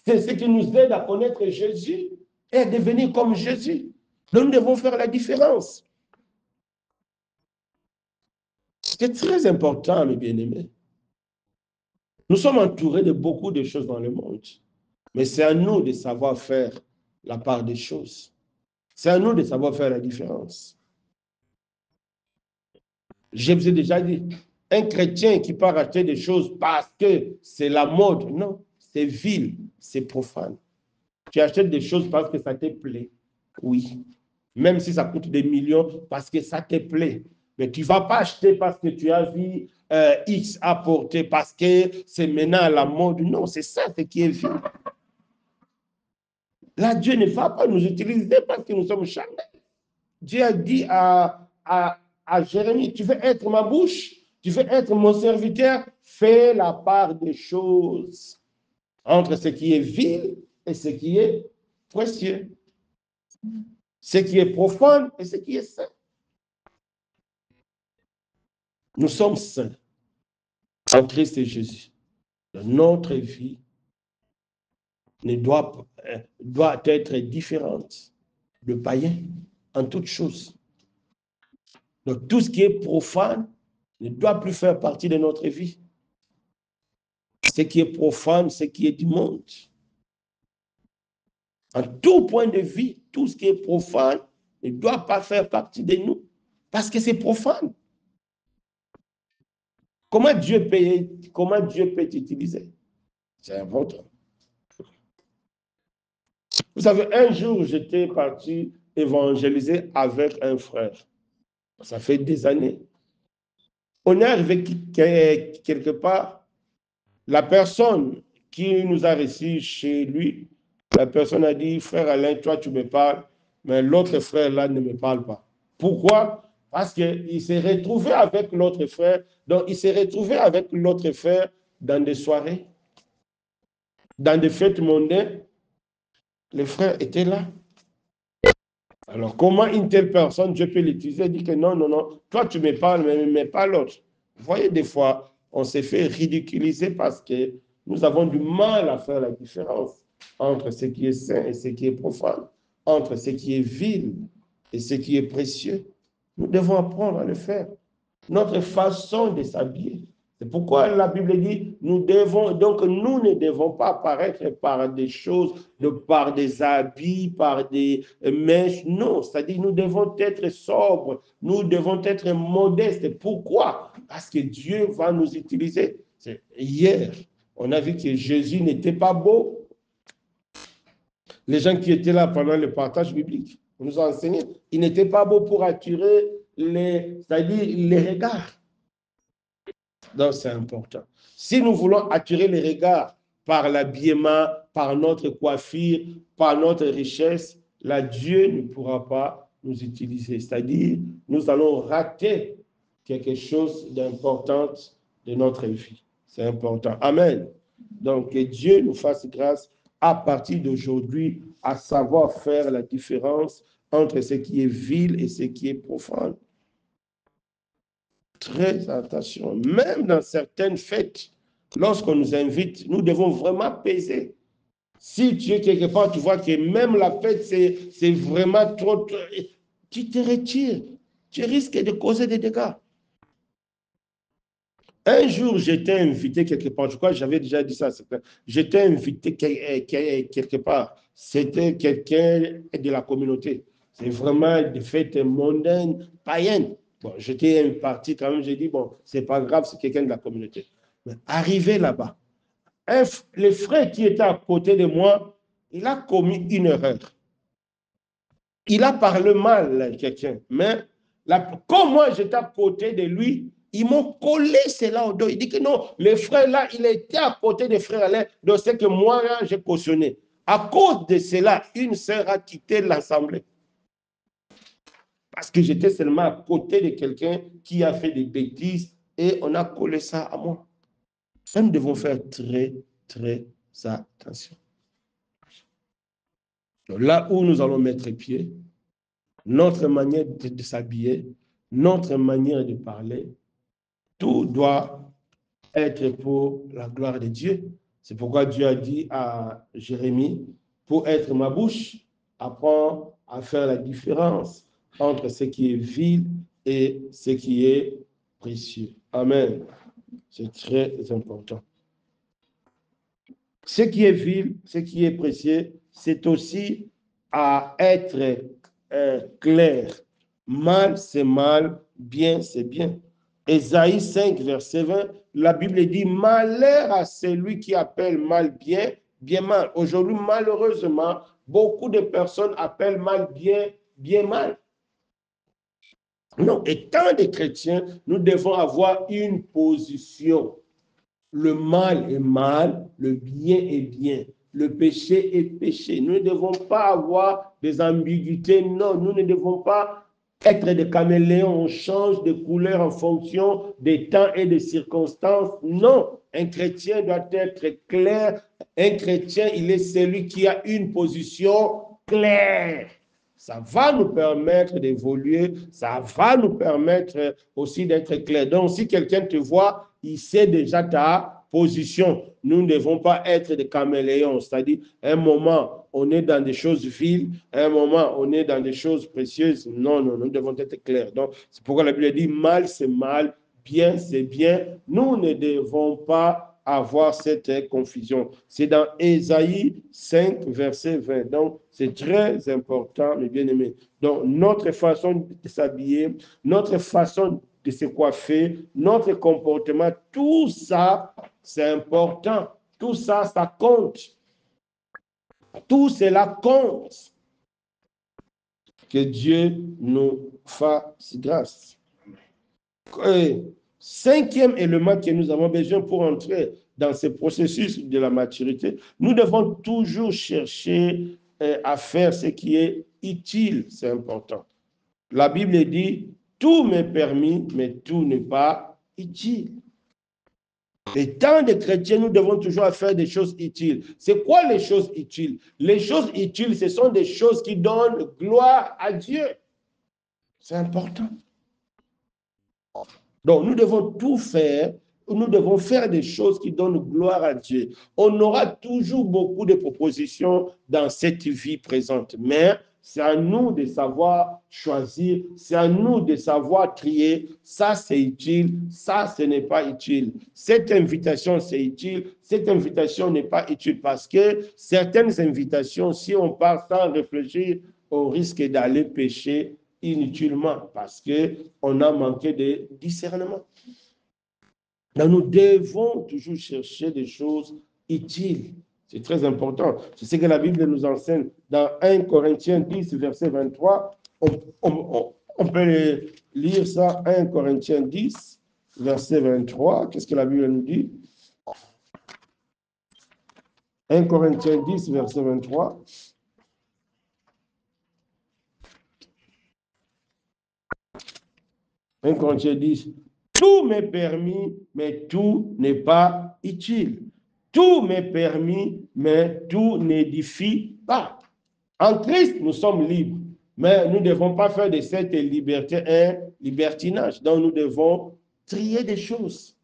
C'est ce qui nous aide à connaître Jésus et à devenir comme Jésus. Donc nous devons faire la différence. C'est très important, mes bien-aimés. Nous sommes entourés de beaucoup de choses dans le monde, mais c'est à nous de savoir faire la part des choses. C'est à nous de savoir faire la différence. Je vous ai déjà dit, un chrétien qui part acheter des choses parce que c'est la mode, non, c'est vil, c'est profane. Tu achètes des choses parce que ça te plaît, oui. Même si ça coûte des millions, parce que ça te plaît. Mais tu ne vas pas acheter parce que tu as vu X à porter, parce que c'est maintenant à la mode. Non, c'est ça ce qui est vil. Là, Dieu ne va pas nous utiliser parce que nous sommes charnels. Dieu a dit à Jérémie, tu veux être ma bouche, tu veux être mon serviteur, fais la part des choses entre ce qui est vil et ce qui est précieux. Ce qui est profane et ce qui est saint. Nous sommes saints en Christ et Jésus. Notre vie doit être différente de païens en toutes choses. Donc tout ce qui est profane ne doit plus faire partie de notre vie. Ce qui est profane, ce qui est du monde. En tout point de vue, tout ce qui est profane ne doit pas faire partie de nous parce que c'est profane. Comment Dieu peut t'utiliser? C'est important. Vous savez, un jour, j'étais parti évangéliser avec un frère. Ça fait des années. On est arrivé quelque part. La personne qui nous a reçus chez lui, la personne a dit, frère Alain, toi tu me parles, mais l'autre frère là ne me parle pas. Pourquoi? Parce qu'il s'est retrouvé avec l'autre frère, donc il s'est retrouvé avec l'autre frère dans des soirées, dans des fêtes mondaines. Le frère était là. Alors, comment une telle personne, Dieu peut l'utiliser? Il dit que non, non, non, toi tu me parles, mais pas l'autre. Vous voyez, des fois, on s'est fait ridiculiser parce que nous avons du mal à faire la différence entre ce qui est saint et ce qui est profane, entre ce qui est vil et ce qui est précieux. Nous devons apprendre à le faire. Notre façon de s'habiller. C'est pourquoi la Bible dit, nous ne devons pas apparaître par des choses, par des habits, par des mèches. Non, c'est-à-dire nous devons être sobres, nous devons être modestes. Pourquoi? Parce que Dieu va nous utiliser. Hier, on a vu que Jésus n'était pas beau. Les gens qui étaient là pendant le partage biblique, on nous a enseigné, il n'était pas beau pour attirer c'est-à-dire les regards. Donc, c'est important. Si nous voulons attirer les regards par l'habillement, par notre coiffure, par notre richesse, là, Dieu ne pourra pas nous utiliser. C'est-à-dire, nous allons rater quelque chose d'important de notre vie. C'est important. Amen. Donc, que Dieu nous fasse grâce à partir d'aujourd'hui à savoir faire la différence entre ce qui est vil et ce qui est profane. Très attention. Même dans certaines fêtes, lorsqu'on nous invite, nous devons vraiment peser. Si tu es quelque part, tu vois que même la fête, c'est vraiment trop... Tu te retires. Tu risques de causer des dégâts. Un jour, j'étais invité quelque part. Je crois que j'avais déjà dit ça. J'étais invité quelque part. C'était quelqu'un de la communauté. C'est vraiment des fêtes mondaines, païennes. Bon, j'étais parti quand même, j'ai dit, bon, c'est pas grave, c'est quelqu'un de la communauté. Mais arrivé là-bas, le frère qui était à côté de moi, il a commis une erreur. Il a parlé mal à quelqu'un, mais comme moi j'étais à côté de lui, ils m'ont collé cela au dos. Il dit que non, le frère là, il était à côté des frères là, donc c'est que moi là, j'ai cautionné. À cause de cela, une sœur a quitté l'assemblée. Parce que j'étais seulement à côté de quelqu'un qui a fait des bêtises et on a collé ça à moi. Ça, nous devons faire très, très attention. Donc, là où nous allons mettre pied, notre manière de s'habiller, notre manière de parler, tout doit être pour la gloire de Dieu. C'est pourquoi Dieu a dit à Jérémie, pour être ma bouche, apprends à faire la différence entre ce qui est vil et ce qui est précieux. Amen. C'est très important. Ce qui est vil, ce qui est précieux, c'est aussi à être clair. Mal, c'est mal, bien, c'est bien. Ésaïe 5, verset 20, la Bible dit, malheur à celui qui appelle mal bien, bien mal. Aujourd'hui, malheureusement, beaucoup de personnes appellent mal bien, bien mal. Non, étant des chrétiens, nous devons avoir une position. Le mal est mal, le bien est bien, le péché est péché. Nous ne devons pas avoir des ambiguïtés, non, nous ne devons pas être des caméléons, on change de couleur en fonction des temps et des circonstances. Non, un chrétien doit être clair. Un chrétien, il est celui qui a une position claire. Ça va nous permettre d'évoluer, ça va nous permettre aussi d'être clair. Donc, si quelqu'un te voit, il sait déjà ta position. Nous ne devons pas être des caméléons, c'est-à-dire, un moment, on est dans des choses viles, un moment, on est dans des choses précieuses. Non, non, nous devons être clairs. Donc, c'est pourquoi la Bible dit, mal, c'est mal, bien, c'est bien. Nous ne devons pas avoir cette confusion. C'est dans Ésaïe 5, verset 20. Donc, c'est très important, mes bien-aimés. Donc, notre façon de s'habiller, notre façon de se coiffer, notre comportement, tout ça, c'est important. Tout ça, ça compte. Tout cela compte. Que Dieu nous fasse grâce. Cinquième élément que nous avons besoin pour entrer dans ce processus de la maturité, nous devons toujours chercher à faire ce qui est utile, c'est important. La Bible dit, tout m'est permis, mais tout n'est pas utile. Étant des chrétiens, nous devons toujours faire des choses utiles. C'est quoi les choses utiles? Les choses utiles, ce sont des choses qui donnent gloire à Dieu. C'est important. Donc, nous devons tout faire. Nous devons faire des choses qui donnent gloire à Dieu. On aura toujours beaucoup de propositions dans cette vie présente, mais c'est à nous de savoir choisir, c'est à nous de savoir trier. Ça, c'est utile, ça, ce n'est pas utile. Cette invitation, c'est utile, cette invitation n'est pas utile parce que certaines invitations, si on part sans réfléchir, on risque d'aller pécher inutilement parce qu'on a manqué de discernement. Donc, nous devons toujours chercher des choses utiles. C'est très important. C'est ce que la Bible nous enseigne dans 1 Corinthiens 10, verset 23. On peut lire ça, 1 Corinthiens 10, verset 23. Qu'est-ce que la Bible nous dit? 1 Corinthiens 10, verset 23. Un Corinthiens 10, tout m'est permis, mais tout n'est pas utile. Tout m'est permis, mais tout n'édifie pas. En Christ, nous sommes libres, mais nous ne devons pas faire de cette liberté un libertinage. Donc, nous devons trier des choses.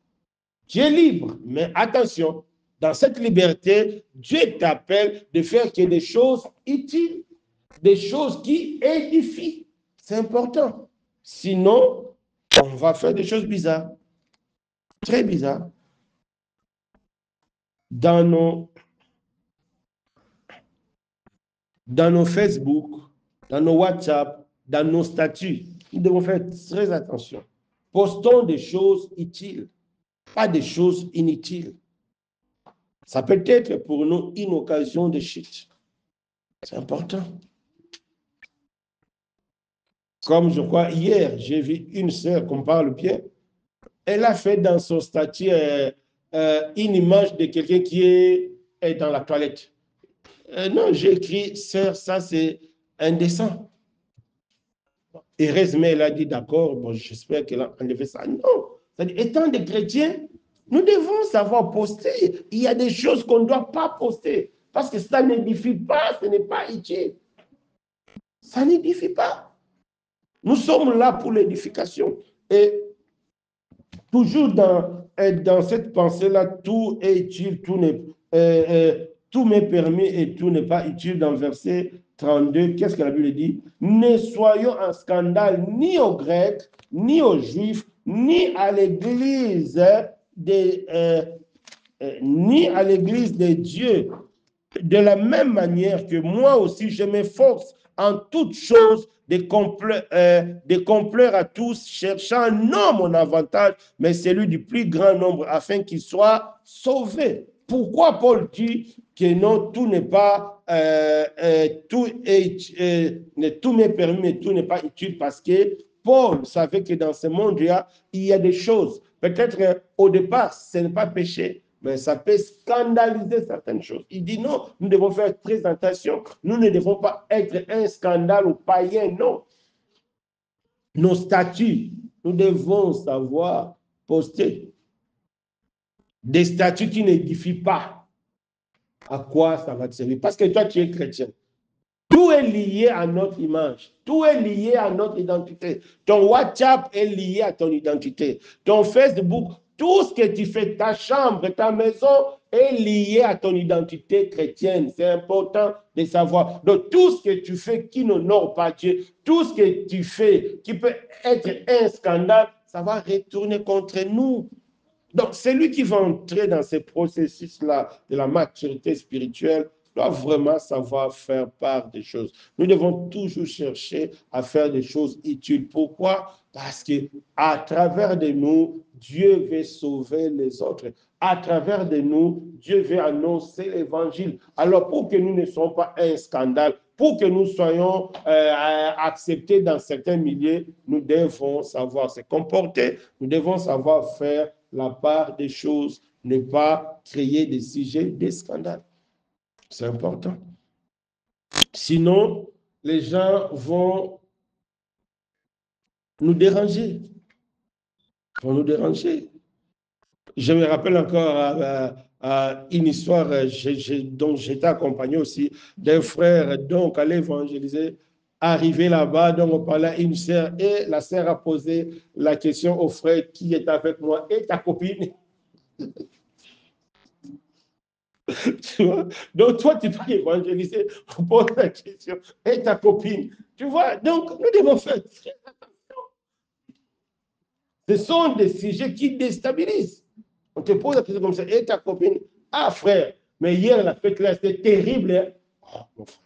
Tu es libre, mais attention, dans cette liberté, Dieu t'appelle de faire que des choses utiles, des choses qui édifient. C'est important. Sinon, on va faire des choses bizarres, très bizarres. Dans nos Facebook, dans nos WhatsApp, dans nos statuts, nous devons faire très attention. Postons des choses utiles, pas des choses inutiles. Ça peut être pour nous une occasion de chute. C'est important. Comme je crois hier, j'ai vu une sœur qu'on parle bien. Elle a fait dans son statut une image de quelqu'un qui est dans la toilette. Non, j'ai écrit, sœur, ça c'est indécent. Heureusement, elle a dit d'accord, bon, j'espère qu'elle a enlevé ça. Non, c'est-à-dire, étant des chrétiens, Nous devons savoir poster. Il y a des choses qu'on ne doit pas poster parce que ça n'édifie pas, ce n'est pas utile. Ça n'édifie pas. Nous sommes là pour l'édification. Et toujours dans cette pensée-là, tout est utile, tout m'est permis et tout n'est pas utile. Dans verset 32, qu'est-ce que la Bible dit? Ne soyons un scandale ni aux Grecs, ni aux Juifs, ni à l'Église ni à l'Église de Dieu. De la même manière que moi aussi, je m'efforce en toutes choses de complaire à tous, cherchant non mon avantage, mais celui du plus grand nombre, afin qu'ils soient sauvés. Pourquoi Paul dit que non, tout n'est pas, tout m'est permis, mais tout n'est pas utile? Parce que Paul savait que dans ce monde-là, il y a des choses. Peut-être au départ, ce n'est pas péché, mais ça peut scandaliser certaines choses. Il dit non, nous devons faire très attention. Nous ne devons pas être un scandale aux païens, non. Nos statuts, nous devons savoir poster. Des statuts qui n'édifient pas. À quoi ça va te servir? Parce que toi, tu es chrétien. Tout est lié à notre image. Tout est lié à notre identité. Ton WhatsApp est lié à ton identité. Ton Facebook, tout ce que tu fais, ta chambre, ta maison est lié à ton identité chrétienne. C'est important de savoir. Donc, tout ce que tu fais qui n'honore pas Dieu, tout ce que tu fais qui peut être un scandale, ça va retourner contre nous. Donc, celui qui va entrer dans ce processus-là de la maturité spirituelle doit vraiment savoir faire part des choses. Nous devons toujours chercher à faire des choses utiles. Pourquoi? Parce qu'à travers de nous, Dieu veut sauver les autres. À travers de nous, Dieu veut annoncer l'évangile. Alors, pour que nous ne soyons pas un scandale, pour que nous soyons acceptés dans certains milieux, nous devons savoir se comporter, nous devons savoir faire la part des choses, ne pas créer des sujets, des scandales. C'est important. Sinon, les gens vont nous déranger. Vont nous déranger. Je me rappelle encore une histoire dont j'étais accompagné aussi d'un frère donc allait évangéliser. Arrivé là-bas, donc on parlait à une sœur et la sœur a posé la question au frère qui est avec moi et ta copine. Tu vois? Donc, toi, tu peux évangéliser, on pose la question, et ta copine. Tu vois? Donc, nous devons faire très attention. Ce sont des sujets qui déstabilisent. On te pose la question comme ça, et ta copine? Ah, frère, mais hier, la fête là, c'était terrible. Hein? Oh, mon frère.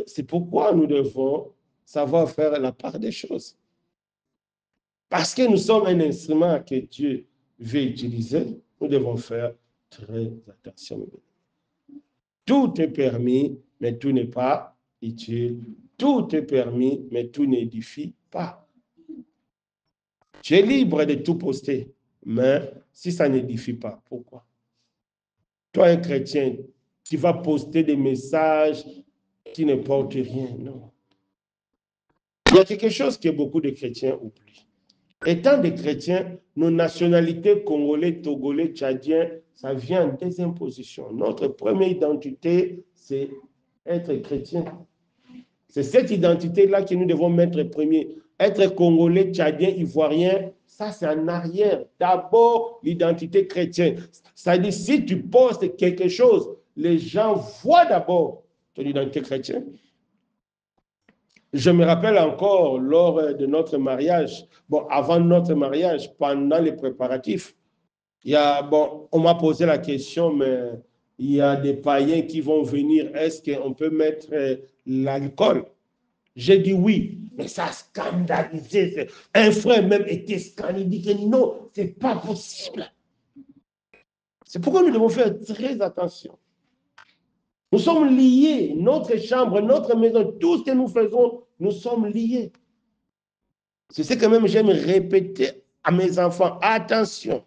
C'est pourquoi nous devons savoir faire la part des choses. Parce que nous sommes un instrument que Dieu veut utiliser, nous devons faire très attention. Tout est permis, mais tout n'est pas utile. Tout est permis, mais tout n'édifie pas. Tu es libre de tout poster, mais si ça n'édifie pas, pourquoi? Toi, un chrétien, tu vas poster des messages qui ne portent rien, non. Il y a quelque chose que beaucoup de chrétiens oublient. Étant des chrétiens, nos nationalités congolais, togolais, tchadiens, ça vient en deuxième position. Notre première identité, c'est être chrétien. C'est cette identité-là que nous devons mettre premier. Être congolais, tchadien, ivoirien, ça c'est en arrière. D'abord, l'identité chrétienne. C'est-à-dire, si tu postes quelque chose, les gens voient d'abord ton identité chrétienne. Je me rappelle encore lors de notre mariage, bon, avant notre mariage, pendant les préparatifs, on m'a posé la question, mais il y a des païens qui vont venir, est-ce qu'on peut mettre l'alcool? J'ai dit oui, mais ça a scandalisé. Un frère même était scandalisé, il dit que non, ce n'est pas possible. C'est pourquoi nous devons faire très attention. Nous sommes liés, notre chambre, notre maison, tout ce que nous faisons, nous sommes liés. C'est ce que même j'aime répéter à mes enfants. Attention,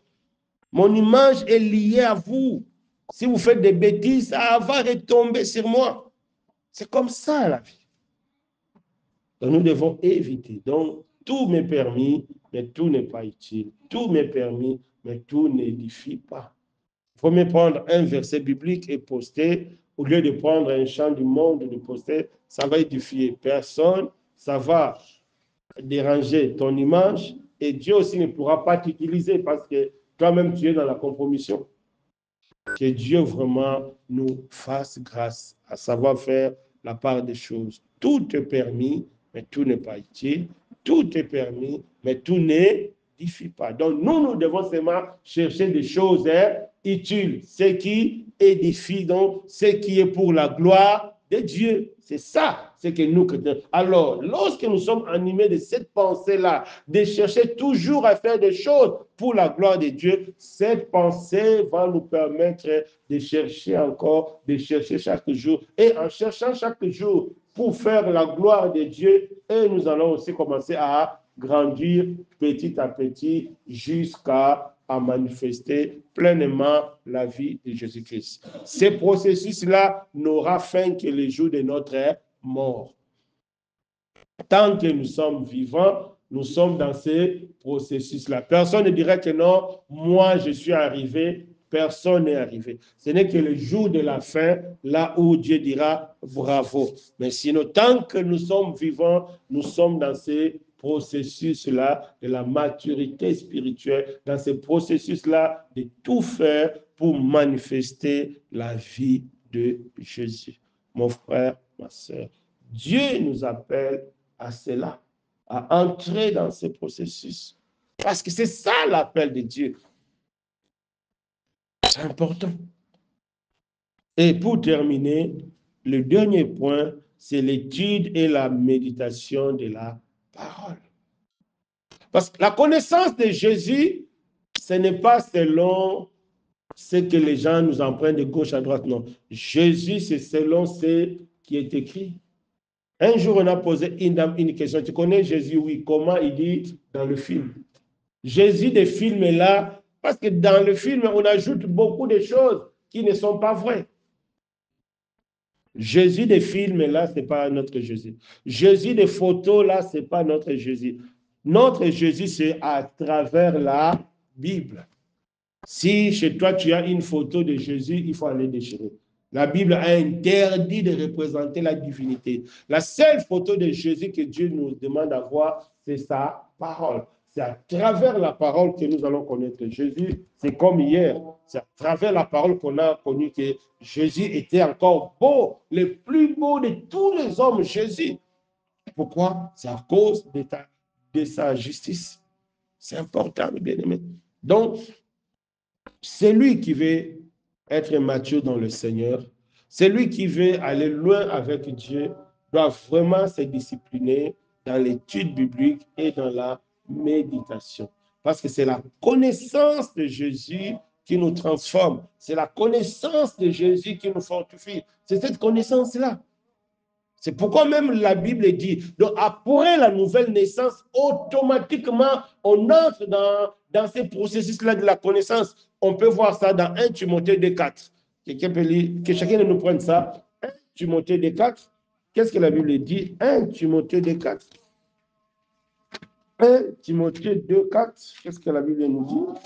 mon image est liée à vous. Si vous faites des bêtises, ça va retomber sur moi. C'est comme ça la vie. Donc nous devons éviter. Donc tout m'est permis, mais tout n'est pas utile. Tout m'est permis, mais tout n'édifie pas. Il faut mieux prendre un verset biblique et poster, au lieu de prendre un chant du monde et de poster, ça va édifier personne, ça va déranger ton image, et Dieu aussi ne pourra pas t'utiliser parce que toi-même tu es dans la compromission. Que Dieu vraiment nous fasse grâce à savoir faire la part des choses. Tout est permis, mais tout n'est pas utile. Tout est permis, mais tout n'édifie pas. Donc nous devons seulement chercher des choses utiles, ce qui édifie, donc ce qui est pour la gloire de Dieu. C'est ça, c'est que nous chrétiens. Alors, lorsque nous sommes animés de cette pensée-là, de chercher toujours à faire des choses pour la gloire de Dieu, cette pensée va nous permettre de chercher encore, de chercher chaque jour. Et en cherchant chaque jour pour faire la gloire de Dieu, et nous allons aussi commencer à grandir petit à petit jusqu'à manifester pleinement la vie de Jésus-Christ. Ce processus-là n'aura fin que le jour de notre mort. Tant que nous sommes vivants, nous sommes dans ce processus-là. Personne ne dirait que non, moi je suis arrivé, personne n'est arrivé. Ce n'est que le jour de la fin, là où Dieu dira bravo. Mais sinon, tant que nous sommes vivants, nous sommes dans ce processus-là de la maturité spirituelle, dans ce processus-là de tout faire pour manifester la vie de Jésus. Mon frère, ma soeur, Dieu nous appelle à cela, à entrer dans ce processus. Parce que c'est ça l'appel de Dieu. C'est important. Et pour terminer, le dernier point, c'est l'étude et la méditation de la parole. Parce que la connaissance de Jésus, ce n'est pas selon ce que les gens nous empruntent de gauche à droite, non. Jésus, c'est selon ce qui est écrit. Un jour, on a posé une question. Tu connais Jésus? Oui. Comment il dit dans le film? Jésus des films est là, parce que dans le film, on ajoute beaucoup de choses qui ne sont pas vraies. Jésus des films là, ce n'est pas notre Jésus. Jésus des photos là, ce n'est pas notre Jésus. Notre Jésus, c'est à travers la Bible. Si chez toi, tu as une photo de Jésus, il faut aller déchirer. La Bible a interdit de représenter la divinité. La seule photo de Jésus que Dieu nous demande d'avoir, c'est sa parole. C'est à travers la parole que nous allons connaître Jésus. C'est comme hier. C'est à travers la parole qu'on a connu que Jésus était encore beau, le plus beau de tous les hommes, Jésus. Pourquoi? C'est à cause de sa justice. C'est important, bien aimé. Donc, celui qui veut être mature dans le Seigneur, celui qui veut aller loin avec Dieu, doit vraiment se discipliner dans l'étude biblique et dans la méditation. Parce que c'est la connaissance de Jésus qui nous transforme. C'est la connaissance de Jésus qui nous fortifie. C'est cette connaissance-là. C'est pourquoi même la Bible dit, donc après la nouvelle naissance, automatiquement, on entre dans ce processus-là de la connaissance. On peut voir ça dans 1 Timothée 2,4. Quelqu'un peut lire, que chacun de nous prenne ça. 1 Timothée 2,4. Qu'est-ce que la Bible dit? 1 Timothée 2,4. 1 Timothée 2,4. Qu'est-ce que la Bible nous dit?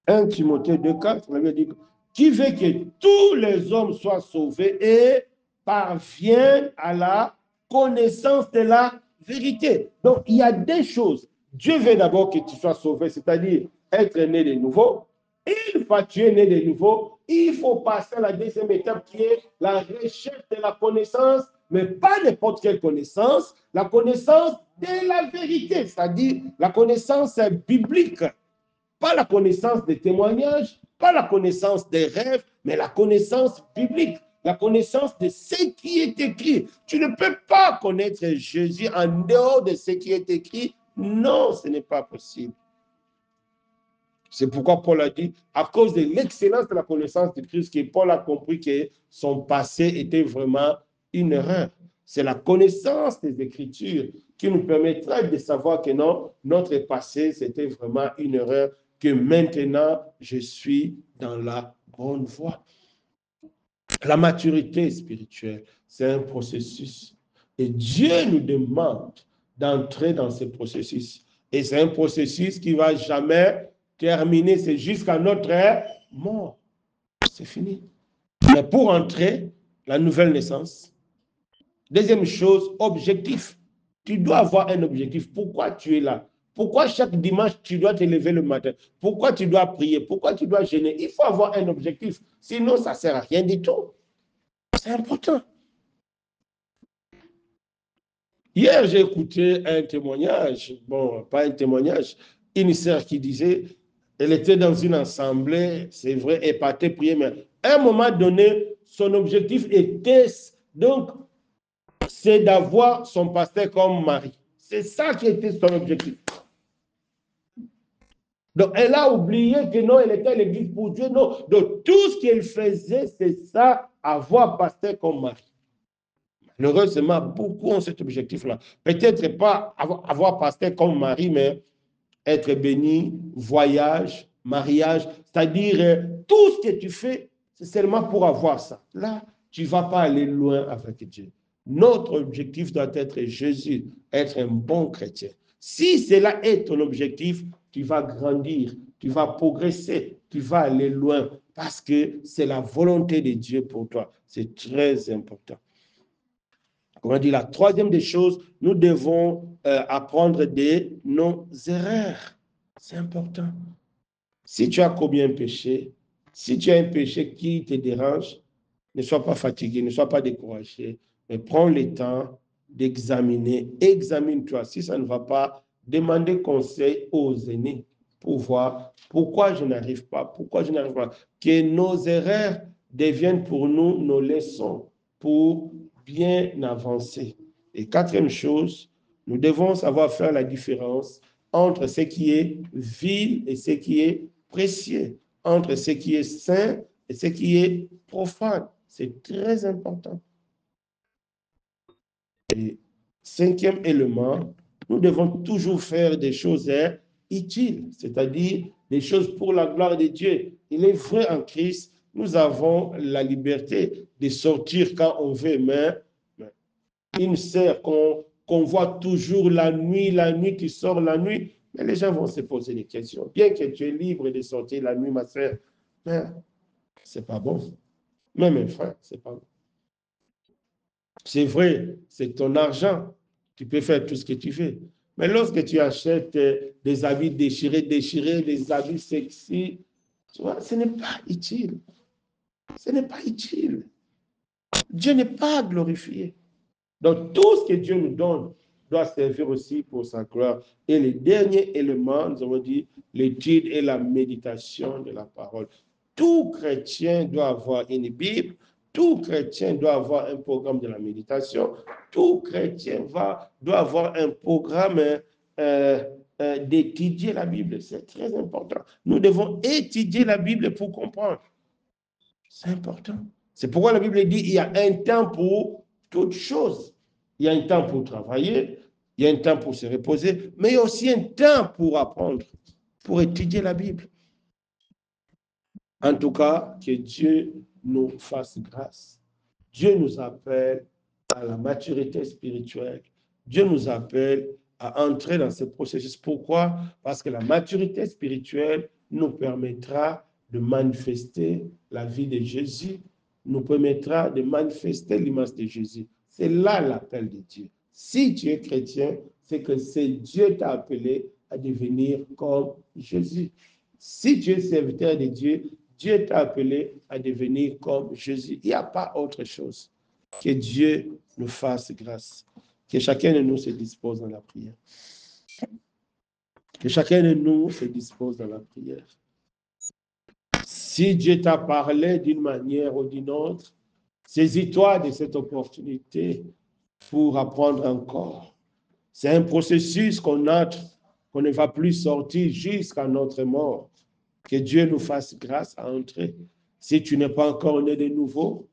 1 Timothée 2,4. La Bible dit, qui veut que tous les hommes soient sauvés et parviennent à la connaissance de la vérité. Donc, il y a des choses. Dieu veut d'abord que tu sois sauvé, c'est-à-dire être né de nouveau. Une fois que tu es né de nouveau, il faut passer à la deuxième étape qui est la recherche de la connaissance, mais pas n'importe quelle connaissance, la connaissance de la vérité, c'est-à-dire la connaissance biblique. Pas la connaissance des témoignages, pas la connaissance des rêves, mais la connaissance biblique, la connaissance de ce qui est écrit. Tu ne peux pas connaître Jésus en dehors de ce qui est écrit. Non, ce n'est pas possible. C'est pourquoi Paul a dit, à cause de l'excellence de la connaissance de Christ, que Paul a compris que son passé était vraiment une erreur. C'est la connaissance des Écritures qui nous permettra de savoir que non, notre passé, c'était vraiment une erreur, que maintenant, je suis dans la bonne voie. La maturité spirituelle, c'est un processus. Et Dieu nous demande d'entrer dans ce processus. Et c'est un processus qui ne va jamais terminer, c'est jusqu'à notre mort. C'est fini. Mais pour entrer, la nouvelle naissance, deuxième chose, objectif. Tu dois avoir un objectif. Pourquoi tu es là? Pourquoi chaque dimanche, tu dois te lever le matin? Pourquoi tu dois prier? Pourquoi tu dois jeûner? Il faut avoir un objectif. Sinon, ça ne sert à rien du tout. C'est important. Hier, j'ai écouté un témoignage, bon, pas un témoignage, une sœur qui disait, elle était dans une assemblée, c'est vrai, épatée, prier, mais à un moment donné, son objectif était, donc, c'est d'avoir son pasteur comme mari. C'est ça qui était son objectif. Donc, elle a oublié que non, elle était à l'église pour Dieu, non. Donc, tout ce qu'elle faisait, c'est ça, avoir pasteur comme mari. Malheureusement, beaucoup ont cet objectif-là. Peut-être pas avoir pasteur comme mari, mais être béni, voyage, mariage, c'est-à-dire tout ce que tu fais, c'est seulement pour avoir ça. Là, tu ne vas pas aller loin avec Dieu. Notre objectif doit être Jésus, être un bon chrétien. Si cela est ton objectif, tu vas grandir, tu vas progresser, tu vas aller loin parce que c'est la volonté de Dieu pour toi. C'est très important. Comme on dit, la troisième des choses, nous devons apprendre de nos erreurs. C'est important. Si tu as commis un péché, si tu as un péché qui te dérange, ne sois pas fatigué, ne sois pas découragé, mais prends le temps d'examiner. Examine-toi. Si ça ne va pas, demandez conseil aux aînés pour voir pourquoi je n'arrive pas, pourquoi je n'arrive pas. Que nos erreurs deviennent pour nous nos leçons pour bien avancer. Et quatrième chose, nous devons savoir faire la différence entre ce qui est vil et ce qui est précieux, entre ce qui est saint et ce qui est profane. C'est très important. Et cinquième élément, nous devons toujours faire des choses utiles, c'est-à-dire des choses pour la gloire de Dieu. Il est vrai en Christ, nous avons la liberté de sortir quand on veut, mais une sœur qu'on voit toujours la nuit, tu sors la nuit, mais les gens vont se poser des questions. Bien que tu es libre de sortir la nuit, ma sœur, mais c'est pas bon. Même un frère, c'est pas bon. C'est vrai, c'est ton argent. Tu peux faire tout ce que tu veux. Mais lorsque tu achètes des habits déchirés, des habits sexy, tu vois, ce n'est pas utile. Ce n'est pas utile. Dieu n'est pas glorifié. Donc, tout ce que Dieu nous donne doit servir aussi pour sa gloire. Et le dernier élément, nous avons dit, l'étude et la méditation de la parole. Tout chrétien doit avoir une Bible, tout chrétien doit avoir un programme de la méditation, tout chrétien doit avoir un programme d'étudier la Bible. C'est très important. Nous devons étudier la Bible pour comprendre. C'est important. C'est pourquoi la Bible dit qu'il y a un temps pour toutes choses. Il y a un temps pour travailler, il y a un temps pour se reposer, mais il y a aussi un temps pour apprendre, pour étudier la Bible. En tout cas, que Dieu nous fasse grâce. Dieu nous appelle à la maturité spirituelle. Dieu nous appelle à entrer dans ce processus. Pourquoi? Parce que la maturité spirituelle nous permettra de manifester la vie de Jésus, nous permettra de manifester l'image de Jésus. C'est là l'appel de Dieu. Si tu es chrétien, c'est que c'est Dieu t'a appelé à devenir comme Jésus. Si tu es serviteur de Dieu, Dieu t'a appelé à devenir comme Jésus. Il n'y a pas autre chose. Que Dieu nous fasse grâce. Que chacun de nous se dispose dans la prière. Que chacun de nous se dispose dans la prière. Si Dieu t'a parlé d'une manière ou d'une autre, saisis-toi de cette opportunité pour apprendre encore. C'est un processus qu'on entre, qu'on ne va plus sortir jusqu'à notre mort. Que Dieu nous fasse grâce à entrer. Si tu n'es pas encore né de nouveau,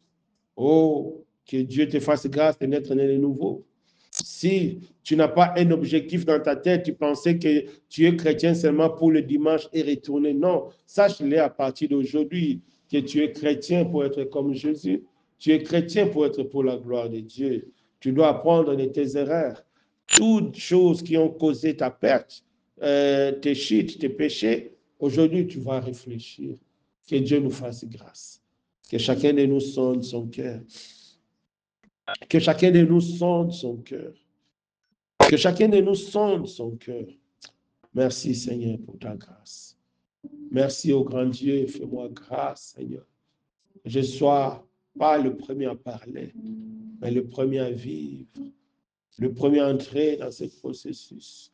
oh, que Dieu te fasse grâce de n'être né de nouveau. Si tu n'as pas un objectif dans ta tête, tu pensais que tu es chrétien seulement pour le dimanche et retourner. Non, sache-le à partir d'aujourd'hui que tu es chrétien pour être comme Jésus. Tu es chrétien pour être pour la gloire de Dieu. Tu dois apprendre de tes erreurs. toutes choses qui ont causé ta perte, tes chutes, tes péchés, aujourd'hui tu vas réfléchir. Que Dieu nous fasse grâce. Que chacun de nous sonde son cœur. Que chacun de nous sonde son cœur. Que chacun de nous sonde son cœur. Merci Seigneur pour ta grâce. Merci au grand Dieu, fais-moi grâce Seigneur. Que je ne sois pas le premier à parler, mais le premier à vivre. Le premier à entrer dans ce processus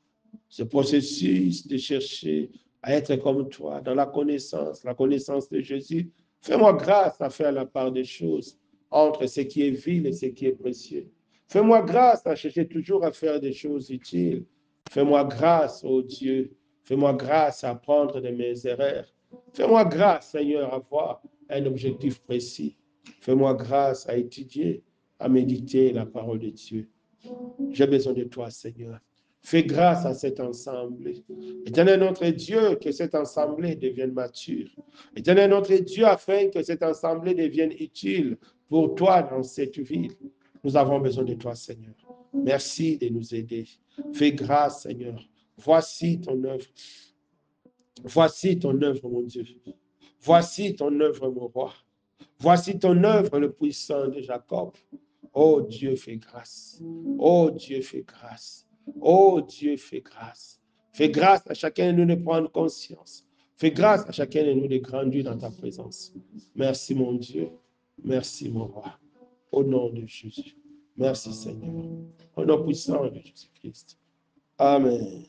de chercher à être comme toi, dans la connaissance de Jésus. Fais-moi grâce à faire la part des choses entre ce qui est vil et ce qui est précieux. Fais-moi grâce à chercher toujours à faire des choses utiles. Fais-moi grâce, ô Dieu. Fais-moi grâce à apprendre de mes erreurs. Fais-moi grâce, Seigneur, à avoir un objectif précis. Fais-moi grâce à étudier, à méditer la parole de Dieu. J'ai besoin de toi, Seigneur. Fais grâce à cet ensemble. Éternel notre Dieu, que cette assemblée devienne mature. Éternel notre Dieu, afin que cette assemblée devienne utile pour toi dans cette ville. Nous avons besoin de toi, Seigneur. Merci de nous aider. Fais grâce, Seigneur. Voici ton œuvre. Voici ton œuvre, mon Dieu. Voici ton œuvre, mon roi. Voici ton œuvre, le puissant de Jacob. Oh Dieu, fais grâce. Oh Dieu, fais grâce. Oh Dieu, fais grâce. Fais grâce à chacun de nous de prendre conscience. Fais grâce à chacun de nous de grandir dans ta présence. Merci mon Dieu. Merci mon roi. Au nom de Jésus. Merci Seigneur. Au nom puissant de Jésus-Christ. Amen.